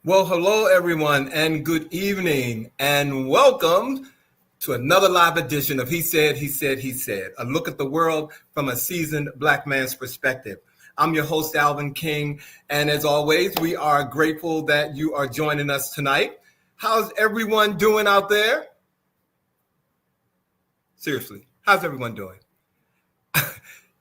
Well, hello, everyone, and good evening, and welcome to another live edition of He Said, He Said, He Said, a look at the world from a seasoned Black man's perspective. I'm your host, Alvin King, and as always, we are grateful that you are joining us tonight. How's everyone doing out there? Seriously, how's everyone doing?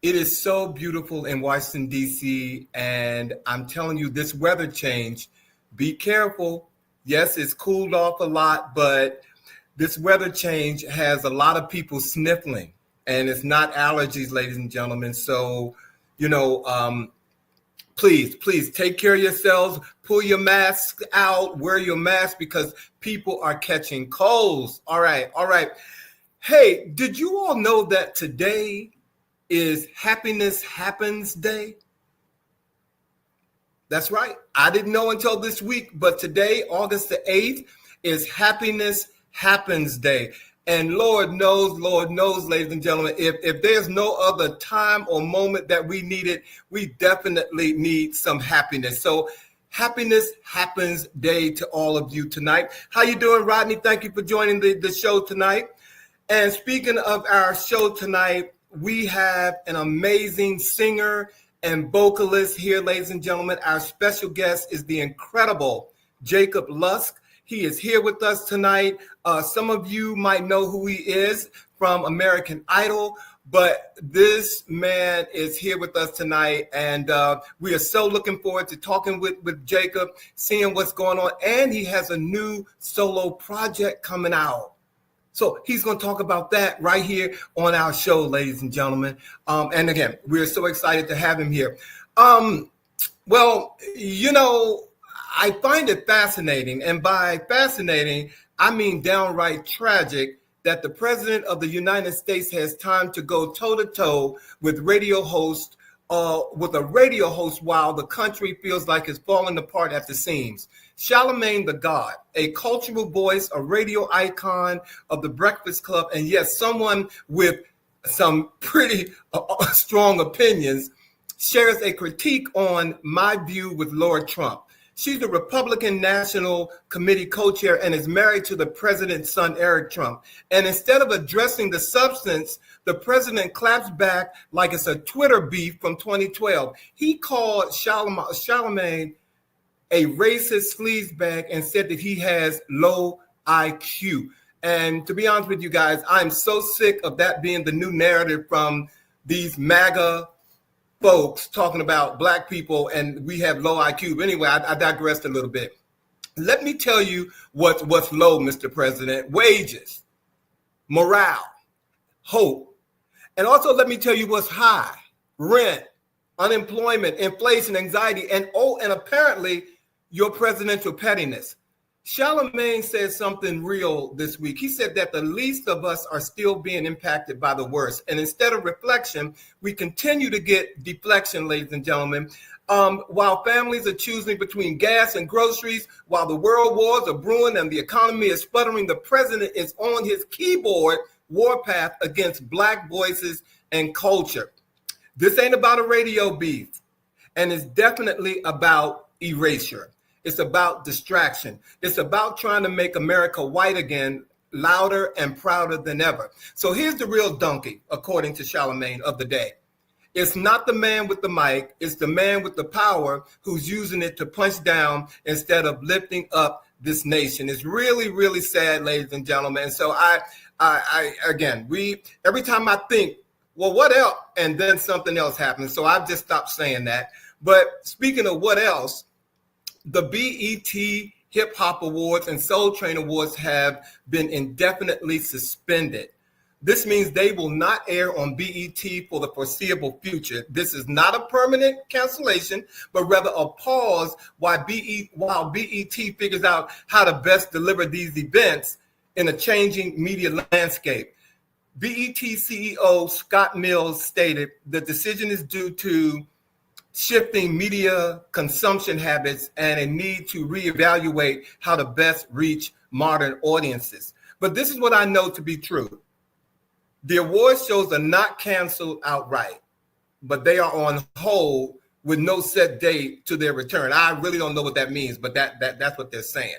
It is so beautiful in Washington, D.C., and I'm telling you, this weather change, be careful. Yes, it's cooled off a lot, but this weather change has a lot of people sniffling, and it's not allergies, ladies and gentlemen. So, please take care of yourselves. Pull your mask out, wear your mask because people are catching colds. All right. Hey, did you all know that today is Happiness Happens Day? That's right. I didn't know until this week, but today, August the 8th, is Happiness Happens Day. And Lord knows, ladies and gentlemen, if there's no other time or moment that we need it, we definitely need some happiness. So Happiness Happens Day to all of you tonight. How you doing, Rodney? Thank you for joining the show tonight. And speaking of our show tonight, we have an amazing singer and vocalist here, ladies and gentlemen. Our special guest is the incredible Jacob Lusk. He is here with us tonight. Some of you might know who he is from American Idol, but this man is here with us tonight, and we are so looking forward to talking with Jacob, seeing what's going on, and he has a new solo project coming out. So he's going to talk about that right here on our show, ladies and gentlemen. And again, we're so excited to have him here. I find it fascinating, and by fascinating, I mean downright tragic, that the president of the United States has time to go toe-to-toe with a radio host while the country feels like it's falling apart at the seams. Charlamagne the God, a cultural voice, a radio icon of the Breakfast Club, and yes, someone with some pretty strong opinions, shares a critique on my view with Lord Trump. She's the Republican National Committee co-chair and is married to the president's son, Eric Trump. And instead of addressing the substance, the president claps back like it's a Twitter beef from 2012. He called Charlamagne a racist sleazebag and said that he has low IQ. And to be honest with you guys, I'm so sick of that being the new narrative from these MAGA folks talking about Black people and we have low IQ. But anyway, I digressed a little bit. Let me tell you what's low, Mr. President. Wages, morale, hope. And also let me tell you what's high. Rent, unemployment, inflation, anxiety, and apparently your presidential pettiness. Charlamagne said something real this week. He said that the least of us are still being impacted by the worst. And instead of reflection, we continue to get deflection, ladies and gentlemen. While families are choosing between gas and groceries, while the world wars are brewing and the economy is sputtering, the president is on his keyboard warpath against Black voices and culture. This ain't about a radio beef, and it's definitely about erasure. It's about distraction. It's about trying to make America white again, louder and prouder than ever. So here's the real donkey, according to Charlamagne, of the day. It's not the man with the mic. It's the man with the power who's using it to punch down instead of lifting up this nation. It's really, really sad, ladies and gentlemen. So every time I think, well, what else? And then something else happens. So I've just stopped saying that. But speaking of what else, the BET Hip Hop Awards and Soul Train Awards have been indefinitely suspended. This means they will not air on BET for the foreseeable future. This is not a permanent cancellation, but rather a pause while BET figures out how to best deliver these events in a changing media landscape. BET CEO Scott Mills stated the decision is due to shifting media consumption habits and a need to reevaluate how to best reach modern audiences. But this is what I know to be true. The award shows are not canceled outright, but they are on hold with no set date to their return. I really don't know what that means, but that's what they're saying.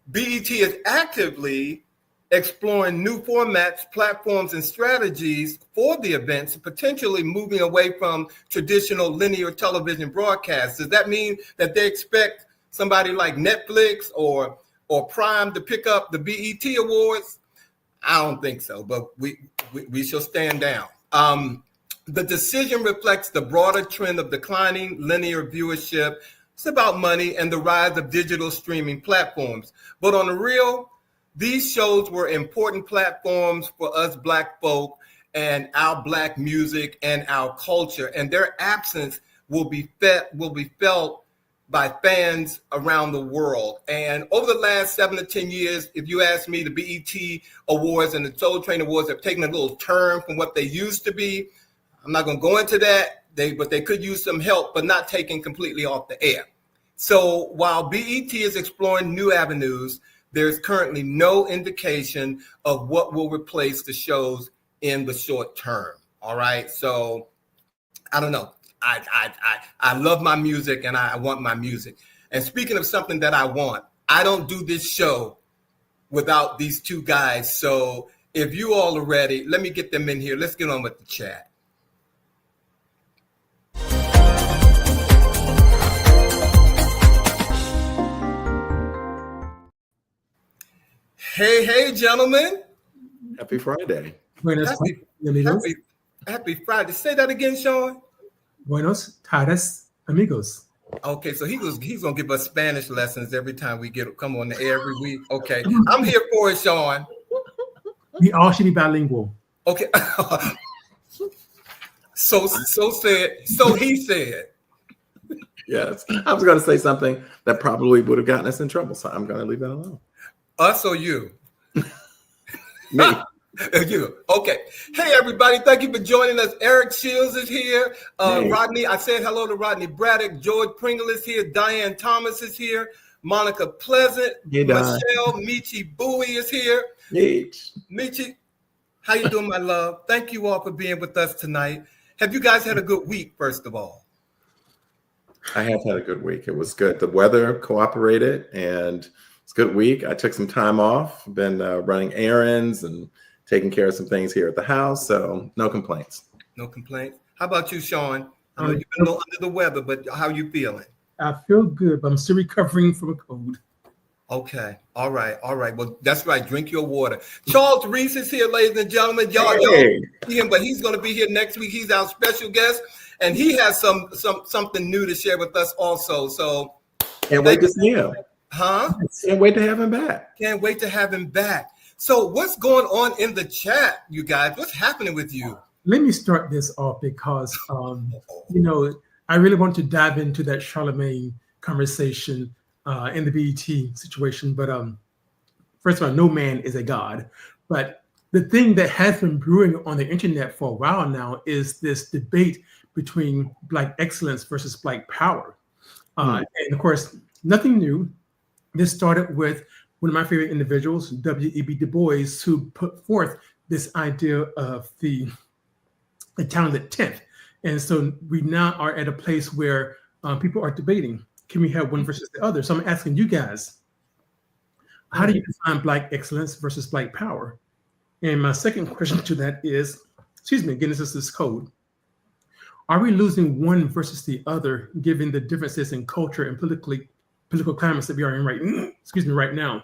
BET is actively exploring new formats, platforms, and strategies for the events, potentially moving away from traditional linear television broadcasts. Does that mean that they expect somebody like Netflix or Prime to pick up the BET Awards? I don't think so, but we shall stand down. The decision reflects the broader trend of declining linear viewership. It's about money and the rise of digital streaming platforms. But on the real, these shows were important platforms for us Black folk and our Black music and our culture, and their absence will be felt by fans around the world. And over the last 7 to 10 years, if you ask me, the BET Awards and the Soul Train Awards have taken a little turn from what they used to be. I'm not going to go into that, but they could use some help, but not taken completely off the air. So while BET is exploring new avenues, there's currently no indication of what will replace the shows in the short term. All right. So I don't know. I love my music and I want my music. And speaking of something that I want, I don't do this show without these two guys. So if you all are ready, let me get them in here. Let's get on with the chat. Hey, gentlemen. Happy Friday. Happy Friday. Say that again, Sean. Buenos tardes, amigos. Okay, so he's gonna give us Spanish lessons every time we come on the air every week. Okay, I'm here for it, Sean. We all should be bilingual. Okay. So he said. Yes, I was going to say something that probably would have gotten us in trouble, so I'm going to leave that alone. Us or you? Me. You. Okay. Hey, everybody. Thank you for joining us. Eric Shields is here. Hey. Rodney, I said hello to Rodney Braddock. George Pringle is here. Diane Thomas is here. Monica Pleasant. Hey, Michelle Michi Bowie is here. Hey. Michi, how you doing, my love? Thank you all for being with us tonight. Have you guys had a good week, first of all? I have had a good week. It was good. The weather cooperated, and it's a good week. I took some time off. Been running errands and taking care of some things here at the house, so no complaints. No complaints. How about you, Sean? I know you've been a little under the weather, but how are you feeling? I feel good, but I'm still recovering from a cold. Okay. All right. Well, that's right. Drink your water. Charles Reese is here, ladies and gentlemen. Y'all see him, but he's going to be here next week. He's our special guest, and he has something new to share with us also. So can't wait to see him. Huh? Can't wait to have him back. Can't wait to have him back. So what's going on in the chat, you guys? What's happening with you? Let me start this off because, I really want to dive into that Charlemagne conversation in the BET situation. But first of all, no man is a god. But the thing that has been brewing on the internet for a while now is this debate between Black excellence versus Black power. And of course, nothing new. This started with one of my favorite individuals, W.E.B. Du Bois, who put forth this idea of the talented 10th. And so we now are at a place where people are debating, can we have one versus the other? So I'm asking you guys, how do you define Black excellence versus Black power? And my second question to that is, again, this is this code. Are we losing one versus the other, given the differences in culture and political climates that we are in right now?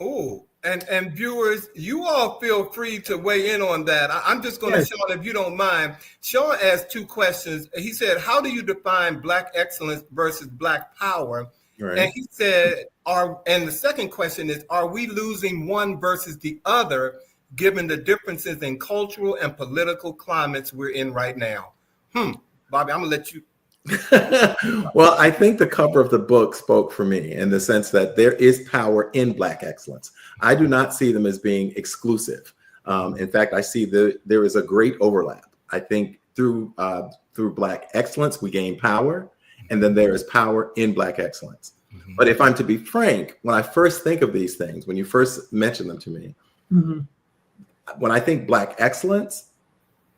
Oh, and viewers, you all feel free to weigh in on that. I'm just going to, Sean, if you don't mind. Sean asked two questions. He said, how do you define Black excellence versus Black power? Right. And he said, and the second question is, are we losing one versus the other, given the differences in cultural and political climates we're in right now? Bobby, I'm going to let you. Well, I think the cover of the book spoke for me in the sense that there is power in Black excellence. I do not see them as being exclusive. In fact, I see there is a great overlap. I think through Black excellence, we gain power, and then there is power in Black excellence. Mm-hmm. But if I'm to be frank, when I first think of these things, when you first mention them to me, when I think Black excellence,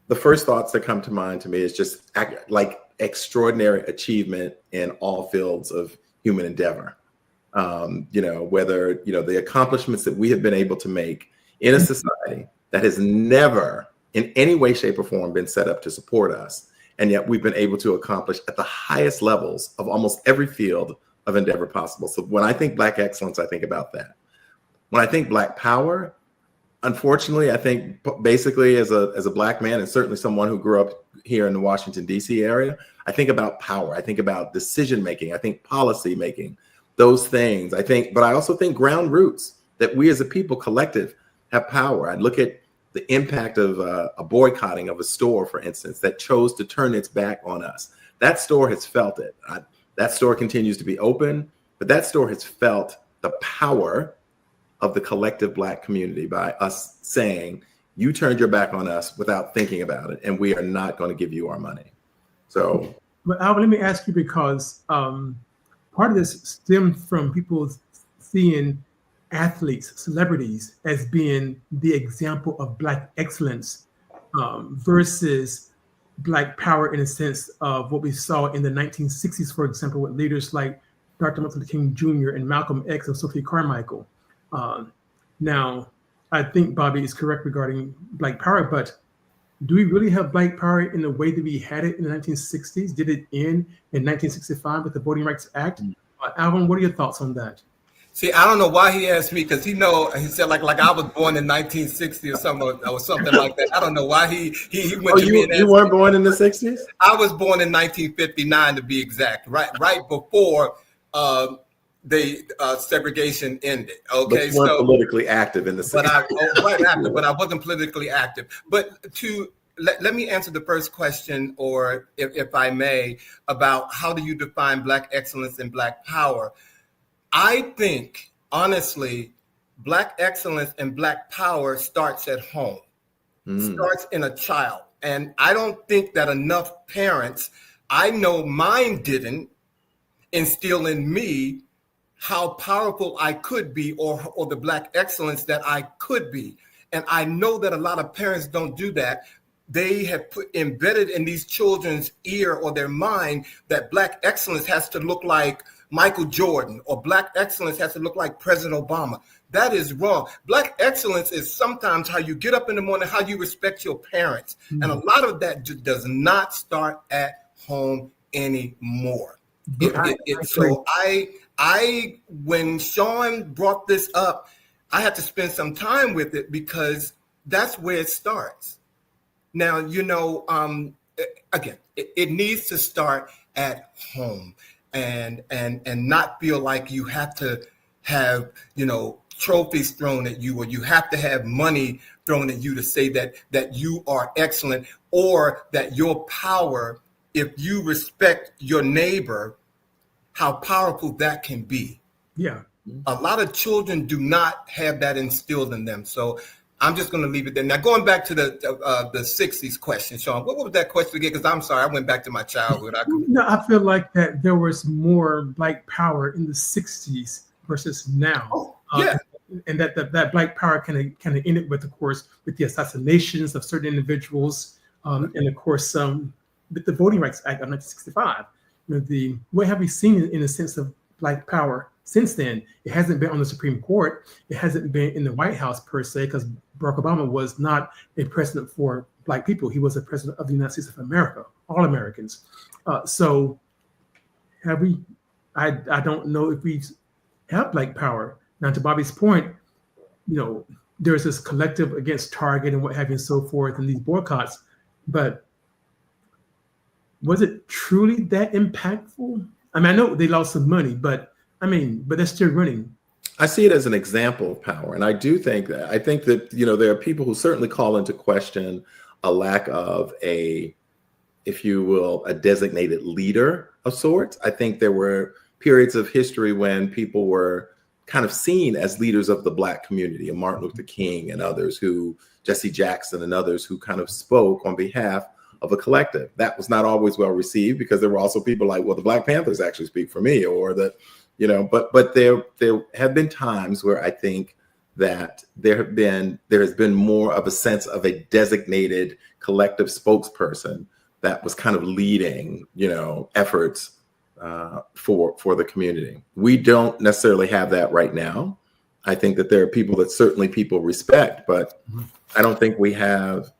the first thoughts that come to mind to me is just like extraordinary achievement in all fields of human endeavor. Whether, the accomplishments that we have been able to make in a society that has never in any way, shape, or form been set up to support us. And yet we've been able to accomplish at the highest levels of almost every field of endeavor possible. So when I think Black excellence, I think about that. When I think Black power, unfortunately, I think basically as a Black man, and certainly someone who grew up here in the Washington, D.C. area, I think about power. I think about decision making. I think policy making, those things. But I also think ground roots, that we as a people collective have power. I look at the impact of a boycotting of a store, for instance, that chose to turn its back on us. That store has felt it. That store continues to be open, but that store has felt the power of the collective Black community by us saying, you turned your back on us without thinking about it, and we are not going to give you our money. So, but Alvin, let me ask you, because part of this stemmed from people seeing athletes, celebrities, as being the example of Black excellence versus Black power, in a sense of what we saw in the 1960s, for example, with leaders like Dr. Martin Luther King Jr. and Malcolm X and Sophie Carmichael. Now, I think Bobby is correct regarding Black power, but do we really have Black power in the way that we had it in the 1960s? Did it end in 1965 with the Voting Rights Act? Alvin, what are your thoughts on that? See, I don't know why he asked me, because he said like I was born in 1960 or something like that. I don't know why he went to me and asked you weren't born in the 60s? I was born in 1959 to be exact, right before the segregation ended. Okay, but you weren't politically active in the 60s. But I wasn't politically active. But let me answer the first question, or if I may, about how do you define Black excellence and Black power? I think, honestly, Black excellence and Black power starts at home, starts in a child. And I don't think that enough parents, I know mine didn't, instill in me how powerful I could be, or the Black excellence that I could be. And I know that a lot of parents don't do that. They have embedded in these children's ear or their mind that Black excellence has to look like Michael Jordan, or Black excellence has to look like President Obama. That is wrong. Black excellence is sometimes how you get up in the morning, how you respect your parents. And a lot of that does not start at home anymore. So when Sean brought this up, I had to spend some time with it, because that's where it starts. Now, again, it needs to start at home, and not feel like you have to have, trophies thrown at you, or you have to have money thrown at you to say that you are excellent, or that your power, if you respect your neighbor, how powerful that can be. Yeah. A lot of children do not have that instilled in them. So I'm just going to leave it there. Now, going back to the 60s question, Sean, what was that question again? Because I'm sorry, I went back to my childhood. I feel like that there was more Black power in the 60s versus now. Oh, yeah. And that Black power kind of ended with, of course, with the assassinations of certain individuals, and of course, with the Voting Rights Act of 1965. What have we seen in a sense of Black power since then? It hasn't been on the Supreme Court. It hasn't been in the White House per se, because Barack Obama was not a president for Black people. He was a president of the United States of America, all Americans. So have we? I don't know if we have Black power. Now, to Bobby's point, there's this collective against Target and what have you and so forth, and these boycotts, but was it truly that impactful? I mean, I know they lost some money, but they're still running. I see it as an example of power. And I think that, there are people who certainly call into question a lack of if you will, a designated leader of sorts. I think there were periods of history when people were kind of seen as leaders of the Black community, and Martin Luther King and others, Jesse Jackson and others, who kind of spoke on behalf of a collective. That was not always well received, because there were also people like, well, the Black Panthers actually speak for me, or that, but there have been times where I think that there has been more of a sense of a designated collective spokesperson that was kind of leading, efforts for the community. We don't necessarily have that right now. I think that there are people that certainly people respect, but I don't think we have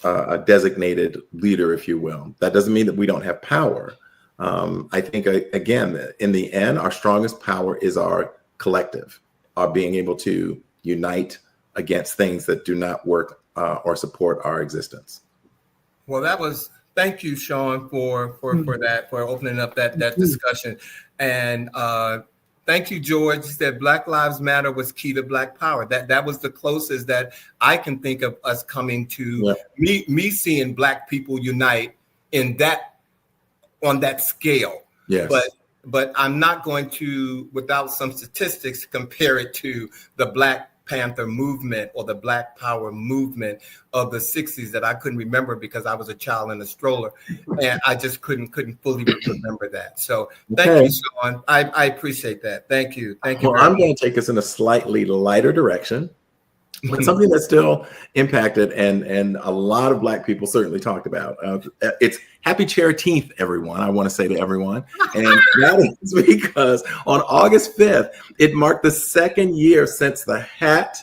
a designated leader, if you will. That doesn't mean that we don't have power. I think, again, in the end, our strongest power is our collective, our being able to unite against things that do not work or support our existence. Well, thank you, Sean, for that, for opening up that discussion. And thank you, George. You said Black Lives Matter was key to Black power. That was the closest that I can think of us coming to me seeing Black people unite on that scale. Yes. But I'm not going to, without some statistics, compare it to the Black Panther movement or the Black Power movement of the 60s that I couldn't remember because I was a child in a stroller, and I just couldn't fully remember that. So thank you, Sean. I appreciate that. Thank you. Well, I'm going to take us in a slightly lighter direction, but something that still impacted and a lot of Black people certainly talked about. It's Happy Chariteenth, everyone. I want to say to everyone. And that is because on August 5th, it marked the second year since the hat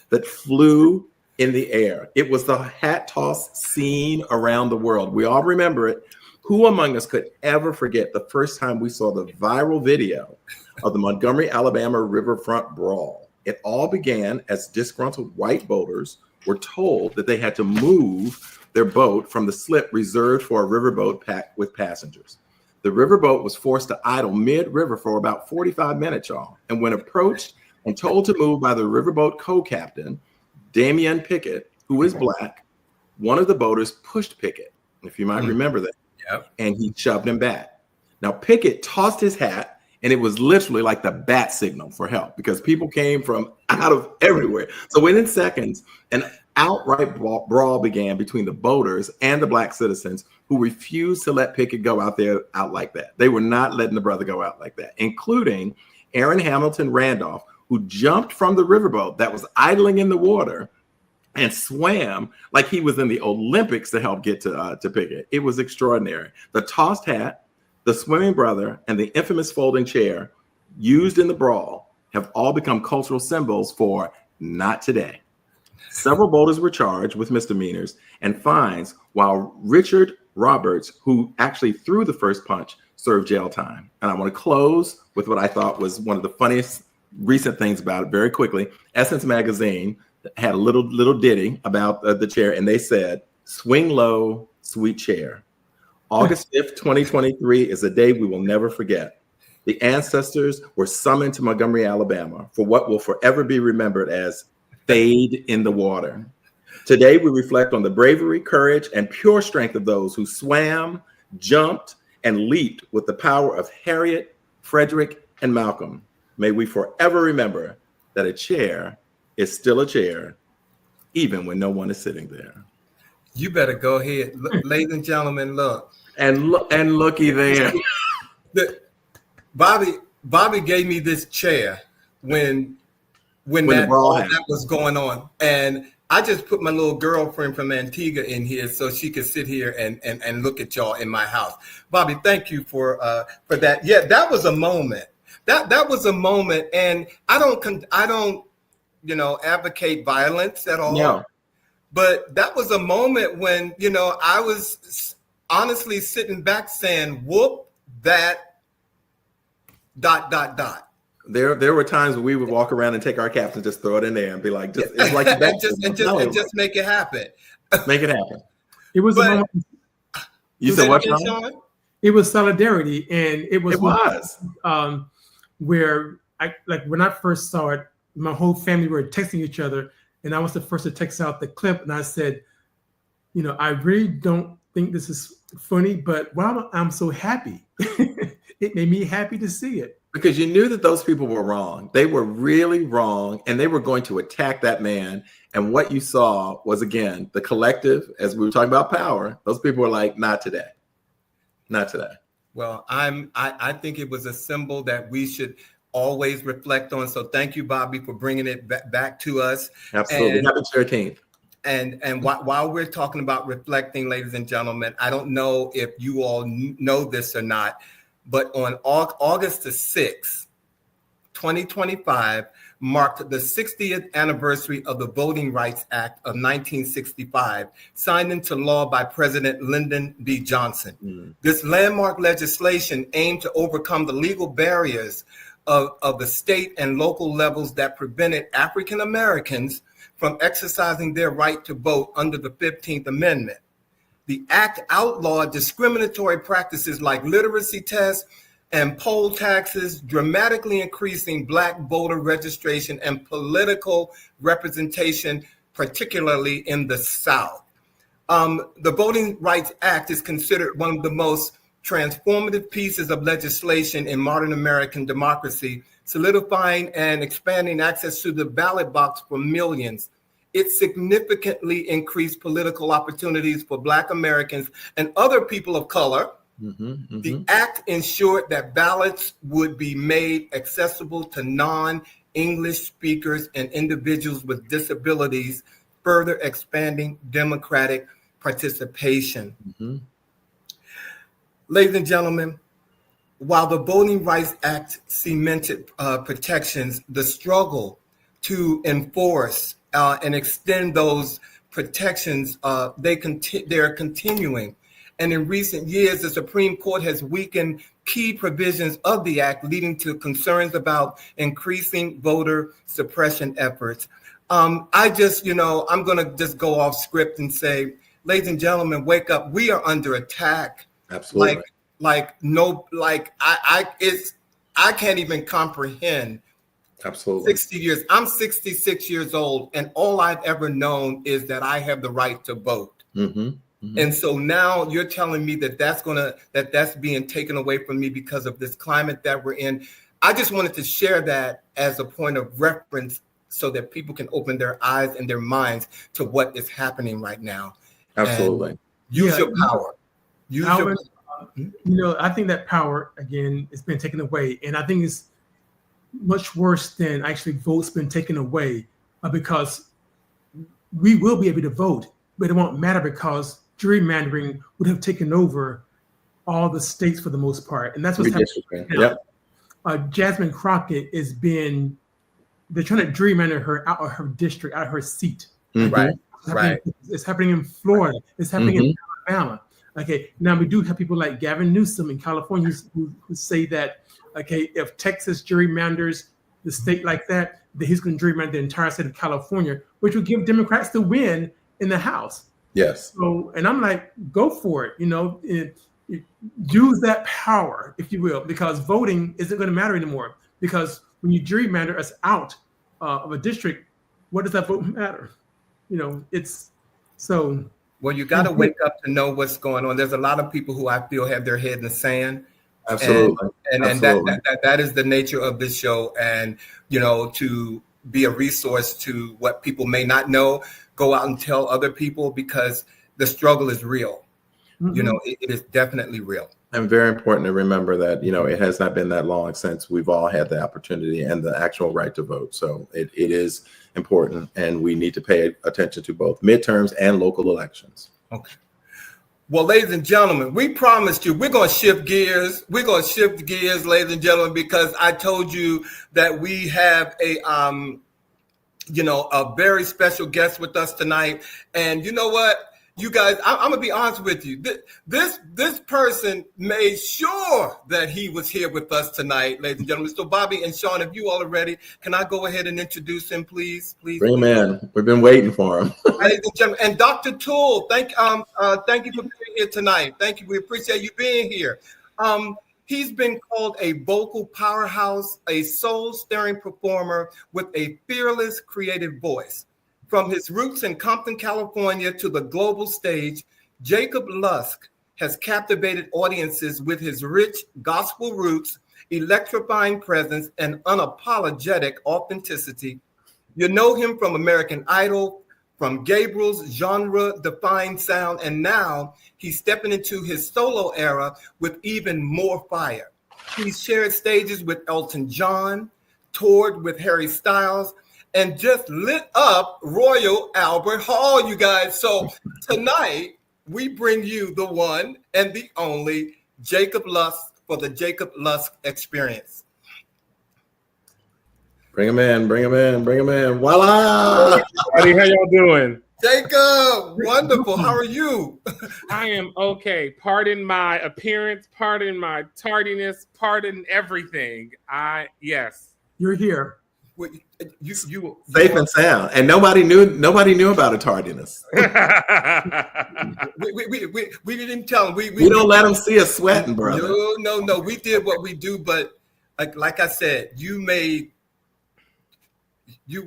that flew in the air. It was the hat toss seen around the world. We all remember it. Who among us could ever forget the first time we saw the viral video of the Montgomery, Alabama riverfront brawl? It all began as disgruntled white boaters were told that they had to move their boat from the slip reserved for a riverboat packed with passengers. The riverboat was forced to idle mid-river for about 45 minutes, y'all. And when approached and told to move by the riverboat co-captain, Damian Pickett, who is Black, one of the boaters pushed Pickett, if you might remember that, and he shoved him back. Now, Pickett tossed his hat, and it was literally like the bat signal for help because people came from out of everywhere. So within seconds, an outright brawl began between the boaters and the Black citizens who refused to let Pickett go out like that. They were not letting the brother go out like that, including Aaron Hamilton Randolph, who jumped from the riverboat that was idling in the water and swam like he was in the Olympics to help get to Pickett. It was extraordinary. The tossed hat, the swimming brother, and the infamous folding chair used in the brawl have all become cultural symbols for not today. Several boaters were charged with misdemeanors and fines, while Richard Roberts, who actually threw the first punch, served jail time. And I want to close with what I thought was one of the funniest recent things about it very quickly. Essence Magazine had a little ditty about the chair, and they said, "Swing low, sweet chair. August 5th, 2023 is a day we will never forget. The ancestors were summoned to Montgomery, Alabama for what will forever be remembered as fade in the water. Today, we reflect on the bravery, courage, and pure strength of those who swam, jumped, and leaped with the power of Harriet, Frederick, and Malcolm. May we forever remember that a chair is still a chair, even when no one is sitting there." You better go ahead. Ladies and gentlemen, look. And looky there. Bobby gave me this chair when that was going on. And I just put my little girlfriend from Antigua in here so she could sit here and look at y'all in my house. Bobby, thank you for that. Yeah, that was a moment. That was a moment. And I don't advocate violence at all. No. But that was a moment when, I was honestly sitting back saying, whoop, that ... There were times when we would walk around and take our caps and just throw it in there and be like, just just make it happen. Make it happen. It was a moment. You said what, Sean? It was solidarity, and it was where when I first saw it, my whole family were texting each other, and I was the first to text out the clip, and I said, I really don't think this is funny, but wow, I'm so happy. It made me happy to see it. Because you knew that those people were wrong. They were really wrong, and they were going to attack that man. And what you saw was, again, the collective, as we were talking about power, those people were like, not today. Not today. Well, I think it was a symbol that we should always reflect on. So thank you, Bobby, for bringing it back to us. Absolutely. Happy 13th. While we're talking about reflecting, ladies and gentlemen, I don't know if you all know this or not, but on August the 6th, 2025, marked the 60th anniversary of the Voting Rights Act of 1965, signed into law by President Lyndon B. Johnson. This landmark legislation aimed to overcome the legal barriers of the state and local levels that prevented African Americans from exercising their right to vote under the 15th Amendment. The act outlawed discriminatory practices like literacy tests and poll taxes, dramatically increasing Black voter registration and political representation, particularly in the South. The Voting Rights Act is considered one of the most transformative pieces of legislation in modern American democracy, solidifying and expanding access to the ballot box for millions. It significantly increased political opportunities for Black Americans and other people of color. The act ensured that ballots would be made accessible to non-English speakers and individuals with disabilities, further expanding democratic participation. Ladies and gentlemen, while the Voting Rights Act cemented protections, the struggle to enforce and extend those protections, they are continuing. And in recent years, the Supreme Court has weakened key provisions of the act, leading to concerns about increasing voter suppression efforts. I'm going to just go off script and say, ladies and gentlemen, wake up. We are under attack. Absolutely. I can't even comprehend. Absolutely. 60 years. I'm 66 years old, and all I've ever known is that I have the right to vote. And so now you're telling me that that's being taken away from me because of this climate that we're in. I just wanted to share that as a point of reference so that people can open their eyes and their minds to what is happening right now. Absolutely. And use your power. I think that power, again, has been taken away. And I think it's much worse than actually votes been taken away because we will be able to vote, but it won't matter because gerrymandering would have taken over all the states for the most part. And that's what's happening now. Jasmine Crockett they're trying to gerrymander her out of her district, out of her seat. Right. It's happening in Florida. It's happening in Alabama. Okay, now we do have people like Gavin Newsom in California who say that, okay, if Texas gerrymanders the state like that, then he's going to gerrymander the entire state of California, which would give Democrats the win in the House. Yes. So, and I'm like, go for it. Use that power, if you will, because voting isn't going to matter anymore. Because when you gerrymander us out of a district, what does that vote matter? It's so. Well, you got to wake up to know what's going on. There's a lot of people who I feel have their head in the sand. Absolutely. And that is the nature of this show. And, to be a resource to what people may not know, go out and tell other people because the struggle is real. It is definitely real. And very important to remember that, it has not been that long since we've all had the opportunity and the actual right to vote. So it is important, and we need to pay attention to both midterms and local elections. Okay. Well, ladies and gentlemen, we promised you we're going to shift gears. We're going to shift gears, ladies and gentlemen, because I told you that we have a very special guest with us tonight. And you know what? You guys, I'm gonna be honest with you. This person made sure that he was here with us tonight, ladies and gentlemen. So, Bobby and Sean, if you all are ready, can I go ahead and introduce him, please? Please. Bring him in. We've been waiting for him. Ladies and gentlemen, and Dr. Toole, thank you for being here tonight. Thank you. We appreciate you being here. He's been called a vocal powerhouse, a soul-stirring performer with a fearless, creative voice. From his roots in Compton, California to the global stage, Jacob Lusk has captivated audiences with his rich gospel roots, electrifying presence, and unapologetic authenticity. You know him from American Idol, from Gabriels' genre-defying sound, and now he's stepping into his solo era with even more fire. He's shared stages with Elton John, toured with Harry Styles, and just lit up Royal Albert Hall, you guys. So tonight, we bring you the one and the only Jacob Lusk for the Jacob Lusk Experience. Bring him in, bring him in, bring him in. Voila! How y'all doing? Jacob, wonderful. How are you? I am okay. Pardon my appearance, pardon my tardiness, pardon everything. Yes. You're here. You Safe and sound, and nobody knew about a tardiness. we didn't tell them. We don't let them see us sweating, brother. No. We did what we do, but like I said, you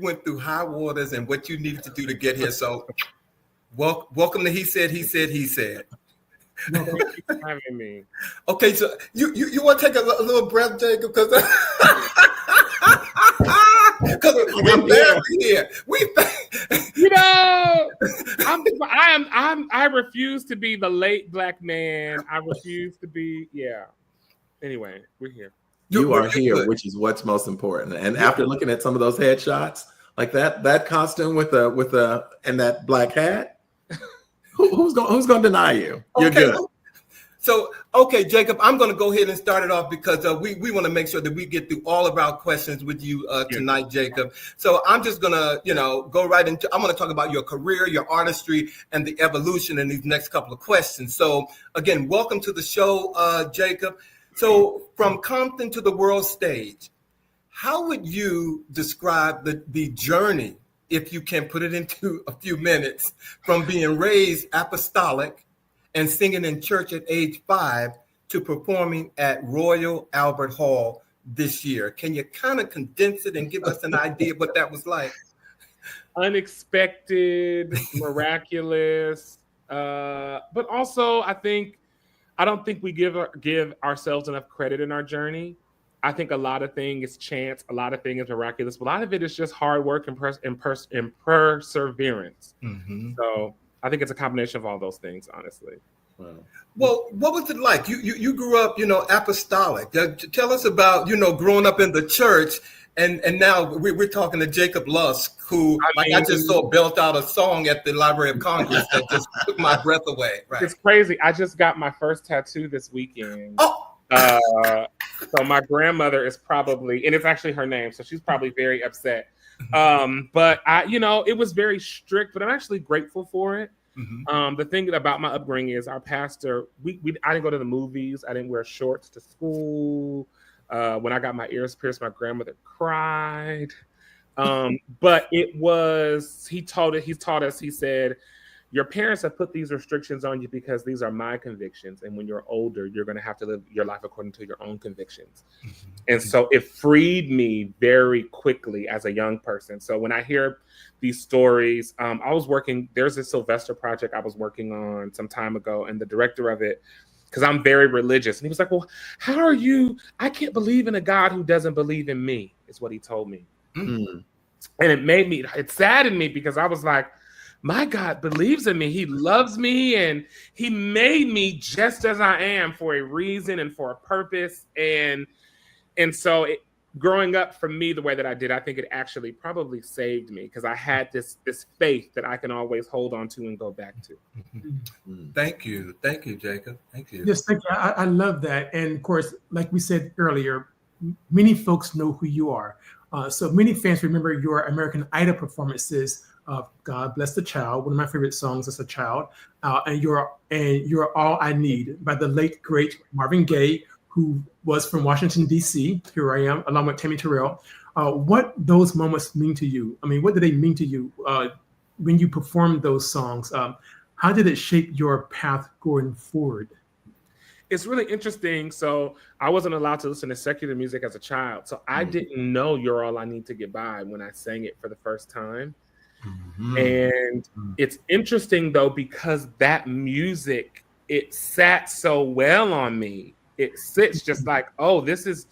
went through high waters and what you needed to do to get here. So, welcome to He Said. No, thank you for having me. Okay, so you want to take a little breath, Jacob, because we're barely here. I refuse to be the late black man. I refuse to be. Yeah. Anyway, we're here. You are here, which is what's most important. And after looking at some of those headshots, like that costume with and that black hat, who's gonna deny you? You're good. So, okay, Jacob, I'm going to go ahead and start it off because we want to make sure that we get through all of our questions with you tonight, Jacob. So I'm just going to, go right into, I'm going to talk about your career, your artistry, and the evolution in these next couple of questions. So again, welcome to the show, Jacob. So from Compton to the world stage, how would you describe the journey, if you can put it into a few minutes, from being raised apostolic and singing in church at age 5 to performing at Royal Albert Hall this year? Can you kind of condense it and give us an idea of what that was like? Unexpected, miraculous, but also I don't think we give ourselves enough credit in our journey. I think a lot of things is chance, a lot of things is miraculous, but a lot of it is just hard work and perseverance. Mm-hmm. So I think it's a combination of all those things, honestly. Wow. Well, what was it like? You grew up, apostolic. Tell us about, growing up in the church, and now we're talking to Jacob Lusk, who I just saw belt out a song at the Library of Congress that just took my breath away. Right? It's crazy. I just got my first tattoo this weekend. Oh. So my grandmother is probably, and it's actually her name, so she's probably very upset. But it was very strict, but I'm actually grateful for it. Mm-hmm. The thing about my upbringing is our pastor, I didn't go to the movies. I didn't wear shorts to school. When I got my ears pierced, my grandmother cried. But he taught us, he said, your parents have put these restrictions on you because these are my convictions. And when you're older, you're going to have to live your life according to your own convictions. Mm-hmm. And so it freed me very quickly as a young person. So when I hear these stories, there's a Sylvester project I was working on some time ago, and the director of it, because I'm very religious, and he was like, well, how are you? I can't believe in a God who doesn't believe in me, is what he told me. Mm-hmm. And it saddened me because I was like, my God believes in me. He loves me, and he made me just as I am for a reason and for a purpose. And so growing up for me the way that I did, I think it actually probably saved me because I had this faith that I can always hold on to and go back to. Thank you, Jacob. Thank you. Yes, thank you. I love that. And of course, like we said earlier, many folks know who you are. So many fans remember your American Idol performances of God Bless the Child, one of my favorite songs as a child, and You're All I Need by the late, great Marvin Gaye, who was from Washington, D.C. Here I am, along with Tammy Terrell. What those moments mean to you? I mean, what do they mean to you when you performed those songs? How did it shape your path going forward? It's really interesting. So I wasn't allowed to listen to secular music as a child. So I didn't know You're All I Need to Get By when I sang it for the first time. Mm-hmm. And it's interesting, though, because that music, it sat so well on me. It sits just like, oh, this is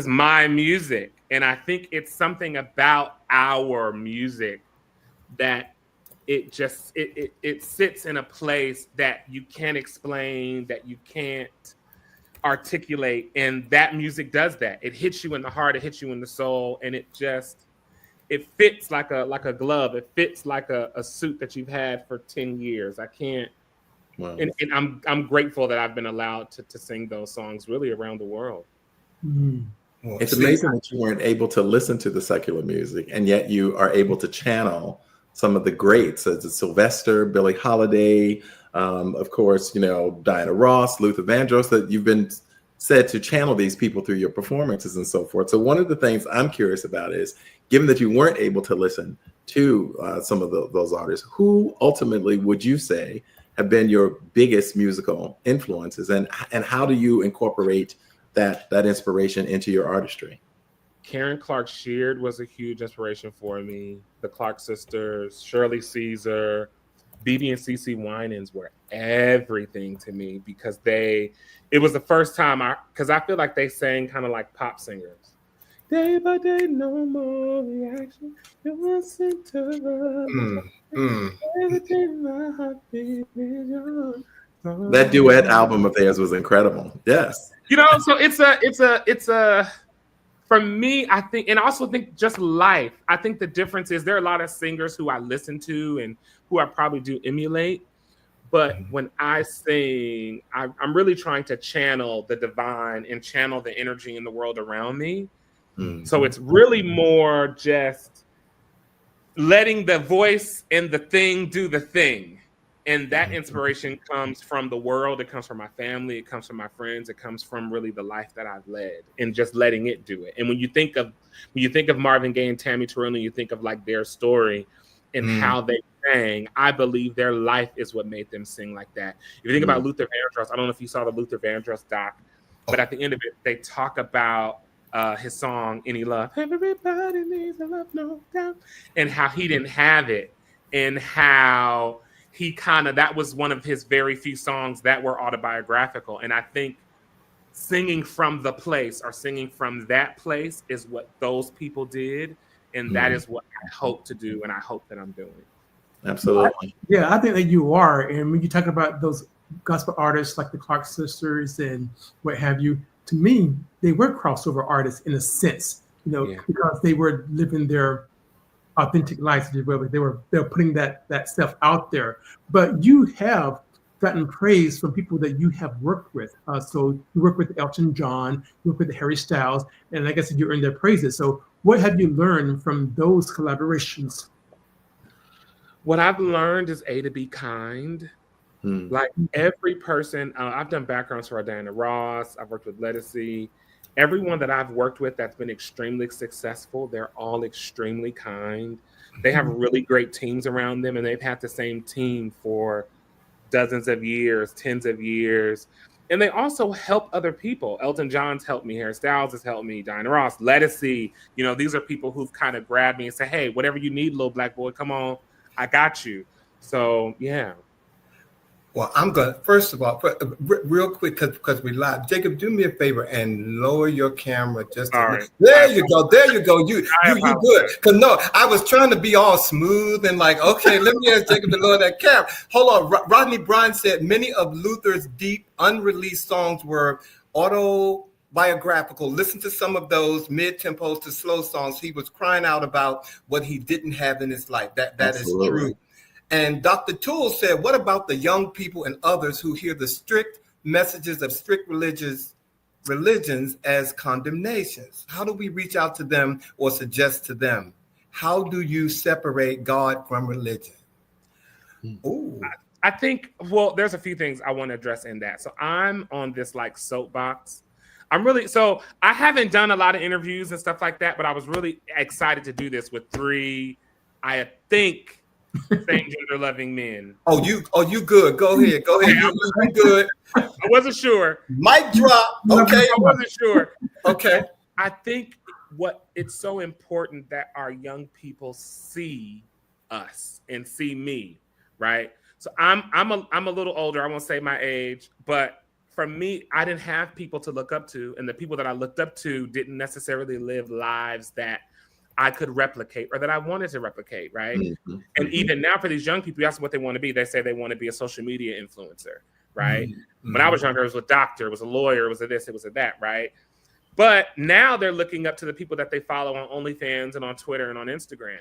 my music. And I think it's something about our music that it sits in a place that you can't explain, that you can't articulate. And that music does that. It hits you in the heart, it hits you in the soul, and it it fits like a glove. It fits like a suit that you've had for 10 years. I can't. Wow. And I'm grateful that I've been allowed to sing those songs really around the world. Mm. Well, It's amazing that you weren't able to listen to the secular music, and yet you are able to channel some of the greats, as Sylvester, Billie Holiday, of course, Diana Ross, Luther Vandross, that you've been said to channel these people through your performances and so forth. So one of the things I'm curious about is, given that you weren't able to listen to some of those artists, who ultimately would you say have been your biggest musical influences, and how do you incorporate that inspiration into your artistry? Karen Clark Sheard was a huge inspiration for me. The Clark sisters, Shirley Caesar, BB and CeCe Winans were everything to me, because it was the first time because I feel like they sang kind of like pop singers. Day by day, no more reaction. You want center everything my heart beats is yours. That duet album of theirs was incredible. Yes. So it's a for me, I think, and I also think just life. I think the difference is there are a lot of singers who I listen to and who I probably do emulate. But when I sing, I'm really trying to channel the divine and channel the energy in the world around me. Mm-hmm. So it's really more just letting the voice and the thing do the thing. And that inspiration comes from the world. It comes from my family. It comes from my friends. It comes from really the life that I've led, and just letting it do it. And when you think of Marvin Gaye and Tammy Terrell, you think of like their story and how they sang, I believe their life is what made them sing like that. If you think about Luther Vandross, I don't know if you saw the Luther Vandross doc, but at the end of it, they talk about his song "Any Love." Everybody needs a love, no doubt, and how he didn't have it, and how that was one of his very few songs that were autobiographical. And I think singing from the place, or singing from that place, is what those people did. And that is what I hope to do, and I hope that I'm doing. Absolutely. Yeah, I think that you are. And when you talk about those gospel artists like the Clark sisters and what have you, to me, they were crossover artists in a sense, because they were living their authentic lives. They were putting that stuff out there. But you have gotten praise from people that you have worked with. So you work with Elton John, you work with Harry Styles, and like I said, you earned their praises. So what have you learned from those collaborations? What I've learned is to be kind. Like every person, I've done backgrounds for Diana Ross. I've worked with Lettucey. Everyone that I've worked with that's been extremely successful, they're all extremely kind. They have really great teams around them, and they've had the same team for dozens of years, tens of years. And they also help other people. Elton John's helped me. Harry Styles has helped me. Diana Ross, Lettucey. These are people who've kind of grabbed me and say, hey, whatever you need, little black boy, come on. I got you. So, yeah. Well, I'm going to, first of all, real quick, because we live. Jacob, do me a favor and lower your camera just a minute. There you go. You good. Because no, I was trying to be all smooth and like, okay, let me ask Jacob to lower that camera. Hold on. Rodney Bryan said many of Luther's deep, unreleased songs were autobiographical. Listen to some of those mid-tempos to slow songs. He was crying out about what he didn't have in his life. That is true. And Dr. Toole said, what about the young people and others who hear the strict messages of strict religions as condemnations? How do we reach out to them or suggest to them? How do you separate God from religion? Ooh. I think, there's a few things I want to address in that. So I'm on this like soapbox. I haven't done a lot of interviews and stuff like that, but I was really excited to do this with three, I think, same gender loving men. Oh, you good. Go ahead. You good. I wasn't sure. Mic drop. Okay. I wasn't sure. Okay. I think it's so important that our young people see us and see me, right? So I'm a little older. I won't say my age, but for me, I didn't have people to look up to, and the people that I looked up to didn't necessarily live lives that I could replicate or that I wanted to replicate, right? Mm-hmm. And even now for these young people, you ask them what they want to be. They say they want to be a social media influencer, right? Mm-hmm. When I was younger, it was a doctor, it was a lawyer, it was a this, it was a that, right? But now they're looking up to the people that they follow on OnlyFans and on Twitter and on Instagram.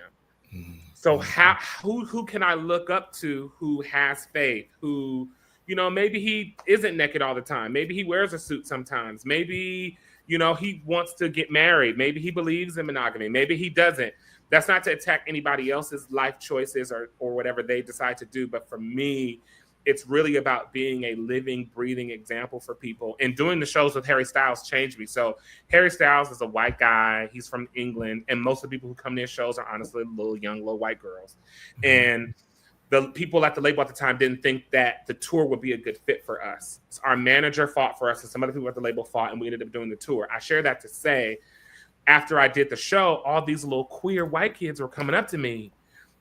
So who can I look up to who has faith, who, you know, maybe he isn't naked all the time. Maybe he wears a suit sometimes. Maybe, you know, he wants to get married. Maybe he believes in monogamy. Maybe he doesn't. That's not to attack anybody else's life choices or whatever they decide to do. But for me, it's really about being a living, breathing example for people. And doing the shows with Harry Styles changed me. So Harry Styles is a white guy. He's from England. And most of the people who come to his shows are honestly little white girls. And the people at the label at the time didn't think that the tour would be a good fit for us. So our manager fought for us and some other people at the label fought, and we ended up doing the tour. I share that to say, after I did the show, all these little queer white kids were coming up to me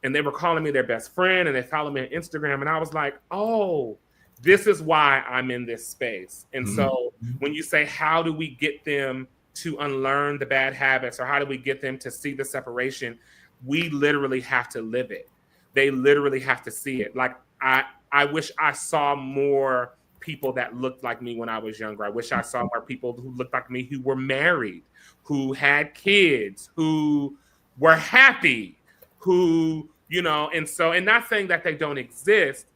and they were calling me their best friend and they followed me on Instagram. And I was like, oh, this is why I'm in this space. And so when you say, how do we get them to unlearn the bad habits or how do we get them to see the separation? We literally have to live it. They literally have to see it. Like, I wish I saw more people that looked like me when I was younger. I wish I saw more people who looked like me, who were married, who had kids, who were happy, who, you know, and not saying that they don't exist,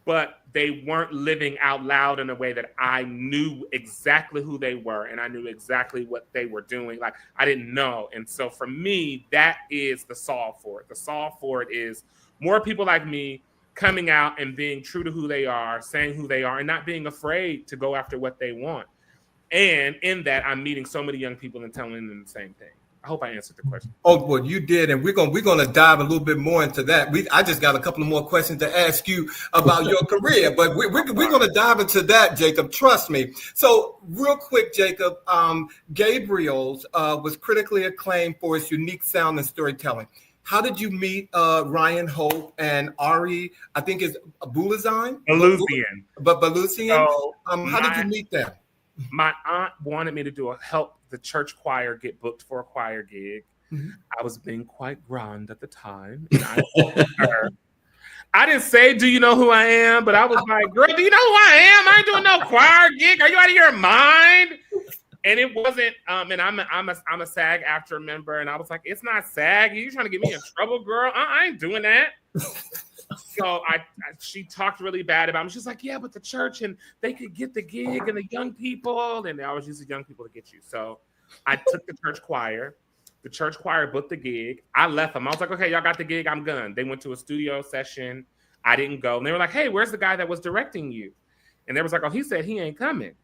but they weren't living out loud in a way that I knew exactly who they were and I knew exactly what they were doing. Like, I didn't know. And so for me, that is the solve for it. The solve for it is more people like me coming out and being true to who they are, saying who they are, and not being afraid to go after what they want. And in that, I'm meeting so many young people and telling them the same thing. I hope I answered the question. Oh, well, you did, and we're gonna dive a little bit more into that. I just got a couple of more questions to ask you about your career, but we're gonna dive into that, Jacob. Trust me. So, real quick, Jacob, Gabriels was critically acclaimed for its unique sound and storytelling. How did you meet Ryan Hope and Ari? I think it's Balusian. So how did you meet them? My aunt wanted me to help the church choir get booked for a choir gig. I was being quite grand at the time, and I told her, I didn't say, "Do you know who I am?" But I was like, "Girl, do you know who I am? I ain't doing no choir gig. Are you out of your mind?" And it wasn't. And I'm a SAG-AFTRA member, and I was like, "It's not SAG. Are you trying to get me in trouble, girl? I ain't doing that." So she talked really bad about me. She's like, "Yeah, but the church and they could get the gig and the young people, and they always use the young people to get you." So I took the church choir. The church choir booked the gig. I left them. I was like, "Okay, y'all got the gig. I'm gone." They went to a studio session. I didn't go. And they were like, "Hey, where's the guy that was directing you?" And they was like, "Oh, he said he ain't coming."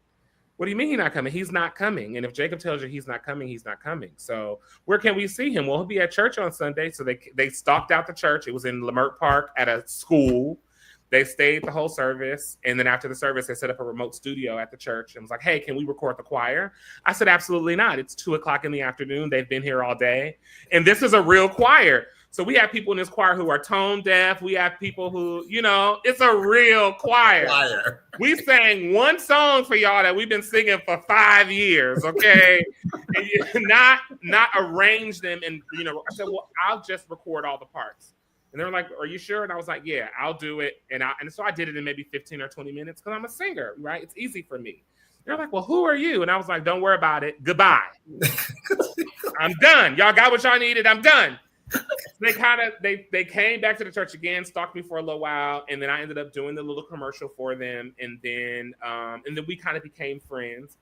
What do you mean he's not coming? He's not coming. And if Jacob tells you he's not coming, he's not coming. So where can we see him? Well, he'll be at church on Sunday. So they stalked out the church. It was in Lamert Park at a school. They stayed the whole service. And then after the service, they set up a remote studio at the church and was like, "Hey, can we record the choir?" I said, "Absolutely not. It's 2:00 in the afternoon. They've been here all day. And this is a real choir." So we have people in this choir who are tone deaf. We have people who, you know, it's a real choir. We sang one song for y'all that we've been singing for 5 years, okay? And you not arrange them. And, you know, I said, "Well, I'll just record all the parts." And they were like, "Are you sure?" And I was like, "Yeah, I'll do it." And so I did it in maybe 15 or 20 minutes because I'm a singer, right? It's easy for me. They're like, "Well, who are you?" And I was like, "Don't worry about it. Goodbye. I'm done. Y'all got what y'all needed. I'm done." They came back to the church again, stalked me for a little while, and then I ended up doing the little commercial for them, and then we kind of became friends.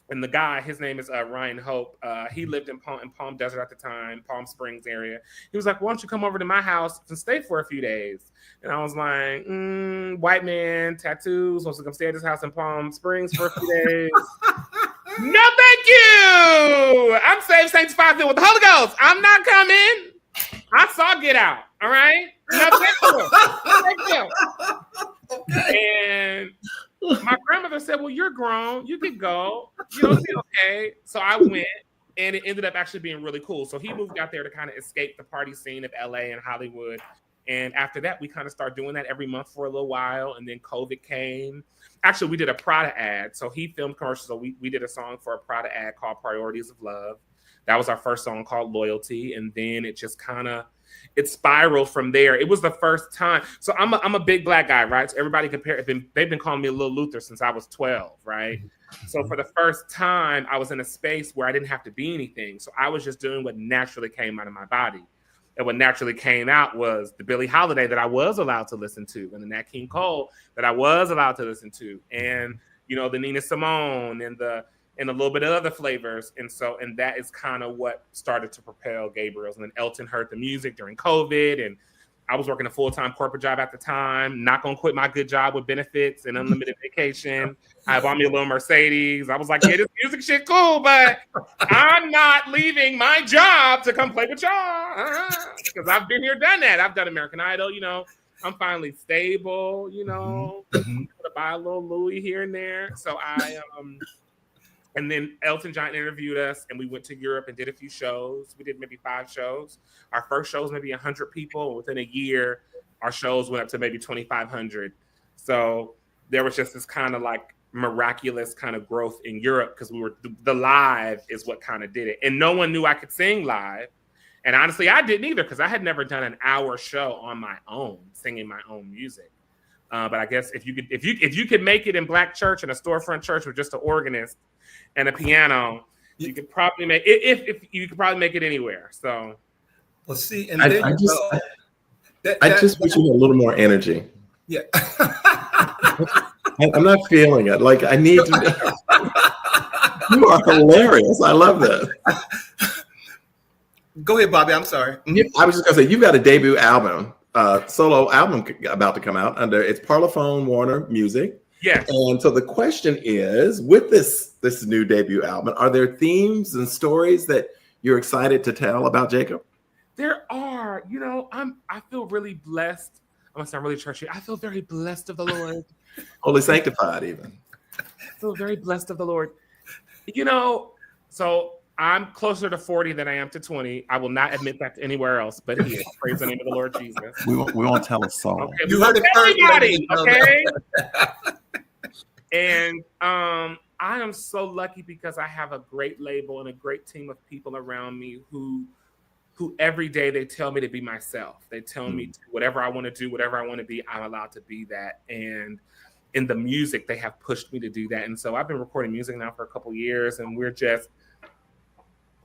And the guy, his name is Ryan Hope. He lived in Palm Desert at the time, Palm Springs area. He was like, "Why don't you come over to my house and stay for a few days?" And I was like, "White man, tattoos, wants to come stay at his house in Palm Springs for a few days." No, thank you. I'm saved, sanctified, filled with the Holy Ghost. I'm not coming. I saw Get Out. All right. No, thank you. And my grandmother said, "Well, you're grown. You could go. You know, it's okay." So I went, and it ended up actually being really cool. So he moved out there to kind of escape the party scene of LA and Hollywood. And after that, we kind of started doing that every month for a little while. And then COVID came. Actually, we did a Prada ad. So he filmed commercials. So we did a song for a Prada ad called Priorities of Love. That was our first song called Loyalty. And then it just kind of, it spiraled from there. It was the first time. So I'm a big black guy, right? So everybody they've been calling me a Lil Luther since I was 12, right? So for the first time, I was in a space where I didn't have to be anything. So I was just doing what naturally came out of my body. And what naturally came out was the Billie Holiday that I was allowed to listen to, and the Nat King Cole that I was allowed to listen to, and the Nina Simone and a little bit of other flavors. And that is kind of what started to propel Gabriels. And then Elton heard the music during COVID, and I was working a full-time corporate job at the time, not going to quit my good job with benefits and unlimited vacation. I bought me a little Mercedes. I was like, yeah, this music shit cool, but I'm not leaving my job to come play with y'all. Because I've been here, done that. I've done American Idol, I'm finally stable, to buy a little Louis here and there. So and then Elton John interviewed us, and we went to Europe and did a few shows. We did maybe 5 shows. Our first show was maybe 100 people. Within a year, our shows went up to maybe 2,500. So there was just this kind of like miraculous kind of growth in Europe, because the live is what kind of did it. And no one knew I could sing live. And honestly, I didn't either, because I had never done an hour show on my own, singing my own music. But I guess if you could make it in black church, in a storefront church with just an organist and a piano, you could probably make it. If you could probably make it anywhere. So, well, see, and I just wish you had a little more energy. Yeah, I'm not feeling it. Like, I need to. You are hilarious. I love that. Go ahead, Bobby. I'm sorry. I was just gonna say, you've got a debut album, solo album about to come out it's Parlophone Warner Music. Yes. And so the question is, with this new debut album, are there themes and stories that you're excited to tell about Jacob? There are. I feel really blessed. I'm gonna sound really churchy. I feel very blessed of the Lord. Holy sanctified, even. I feel very blessed of the Lord. So I'm closer to 40 than I am to 20. I will not admit that to anywhere else, but here. Praise the name of the Lord Jesus. We won't tell a soul. Okay, you heard it first, okay? And I am so lucky because I have a great label and a great team of people around me who every day they tell me to be myself. They tell me to, whatever I want to do, whatever I want to be, I'm allowed to be that. And in the music, they have pushed me to do that. And so I've been recording music now for a couple years, and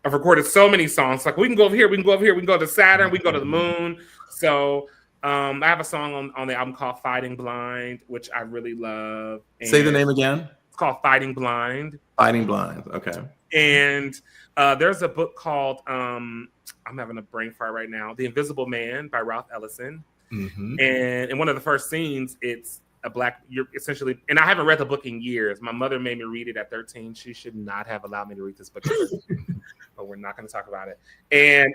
I've recorded so many songs. Like, we can go over here, we can go over here, we can go to Saturn, we can go to the moon. So I have a song on the album called Fighting Blind, which I really love. And say the name again. It's called Fighting Blind. Fighting Blind. Okay. And there's a book called, I'm having a brain fart right now, The Invisible Man by Ralph Ellison. Mm-hmm. And in one of the first scenes, it's you're essentially, and I haven't read the book in years. My mother made me read it at 13. She should not have allowed me to read this book. But we're not going to talk about it. And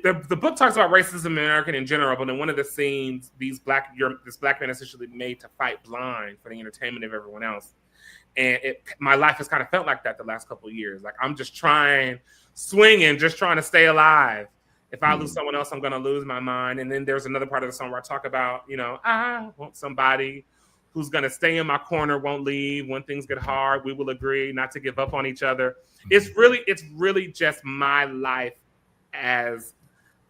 the book talks about racism in America in general, but in one of the scenes, this black man is essentially made to fight blind for the entertainment of everyone else. And my life has kind of felt like that the last couple of years. Like, I'm just swinging, just trying to stay alive. If I lose someone else, I'm going to lose my mind. And then there's another part of the song where I talk about, I want somebody who's going to stay in my corner, won't leave. When things get hard, we will agree not to give up on each other. It's really just my life as,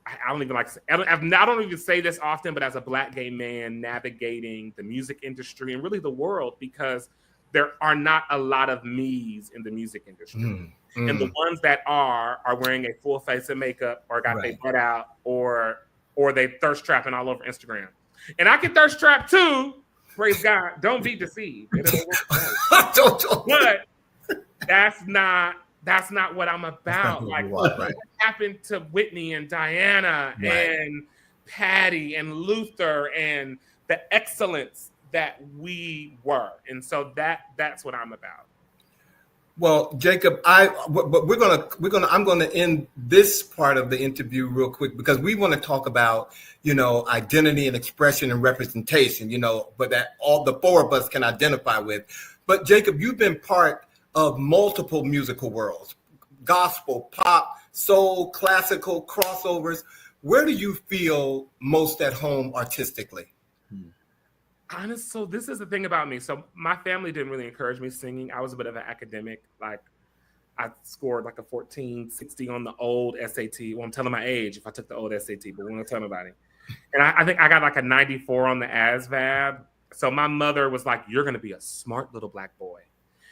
I don't even say this often, but as a black gay man navigating the music industry and really the world, because there are not a lot of me's in the music industry. And the ones that are wearing a full face of makeup, or got their butt out, or they thirst trapping all over Instagram. And I can thirst trap too. Praise God. Don't be deceived. But that's not what I'm about. Like, what happened to Whitney and Diana and Patty and Luther and the excellence that we were. And so that's what I'm about. Well, Jacob, I'm going to end this part of the interview real quick, because we want to talk about, identity and expression and representation, but that all the 4 of us can identify with. But Jacob, you've been part of multiple musical worlds, gospel, pop, soul, classical, crossovers. where do you feel most at home artistically? Honest, so this is the thing about me. So my family didn't really encourage me singing. I was a bit of an academic. Like I scored like a 1460 on the old SAT. Well, I'm telling my age if I took the old SAT, but we won't tell nobody. And I think I got like a 94 on the ASVAB. So my mother was like, you're going to be a smart little black boy.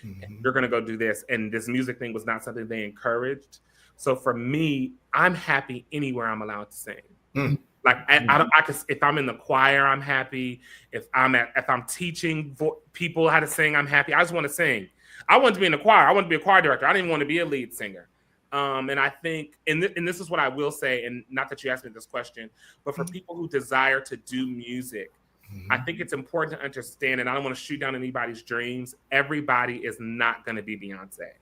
And you're going to go do this. And this music thing was not something they encouraged. So for me, I'm happy anywhere I'm allowed to sing. Like I could, if I'm in the choir, I'm happy. If I'm teaching people how to sing, I'm happy. I just want to sing. I wanted to be in the choir. I wanted to be a choir director. I didn't want to be a lead singer. And I think, and this is what I will say, and not that you asked me this question, but for people who desire to do music, I think it's important to understand, and I don't want to shoot down anybody's dreams. Everybody is not going to be Beyonce.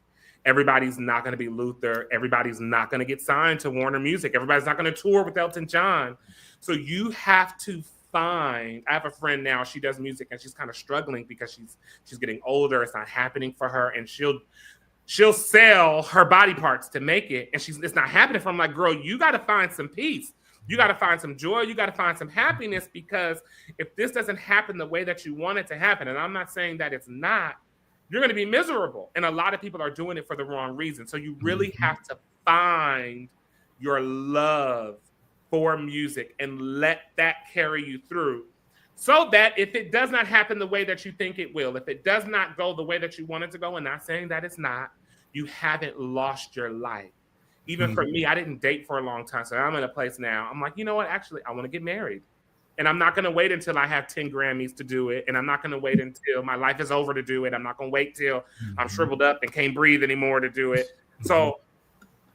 Everybody's not going to be Luther. Everybody's not going to get signed to Warner Music. Everybody's not going to tour with Elton John. So you have to find, I have a friend now, she does music and she's kind of struggling because she's getting older. It's not happening for her. And she'll sell her body parts to make it. And it's not happening for her. I'm like, girl, you got to find some peace. You got to find some joy. You got to find some happiness, because if this doesn't happen the way that you want it to happen, and I'm not saying that it's not, you're going to be miserable. And a lot of people are doing it for the wrong reason. So you really have to find your love for music and let that carry you through, so that if it does not happen the way that you think it will, if it does not go the way that you want it to go, and not saying that it's not, you haven't lost your life. Even for me, I didn't date for a long time. So I'm in a place now. I'm like, you know what? Actually, I want to get married. And I'm not going to wait until I have 10 Grammys to do it. And I'm not going to wait until my life is over to do it. I'm not going to wait till I'm shriveled up and can't breathe anymore to do it. So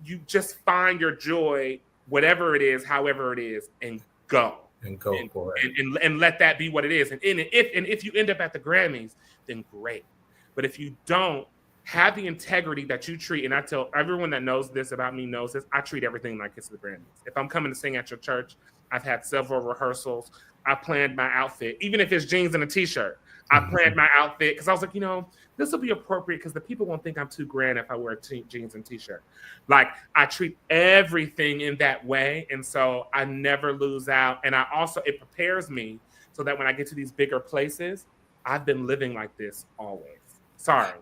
you just find your joy, whatever it is, however it is, and go. And go for it. And let that be what it is. And if you end up at the Grammys, then great. But if you don't, have the integrity that you treat, and I tell everyone that knows this about me knows this, I treat everything like it's the Grammys. If I'm coming to sing at your church, I've had several rehearsals. I planned my outfit, even if it's jeans and a t-shirt. I planned my outfit because I was like, this will be appropriate because the people won't think I'm too grand if I wear jeans and t-shirt. Like, I treat everything in that way, and so I never lose out. And it prepares me so that when I get to these bigger places, I've been living like this always. Sorry.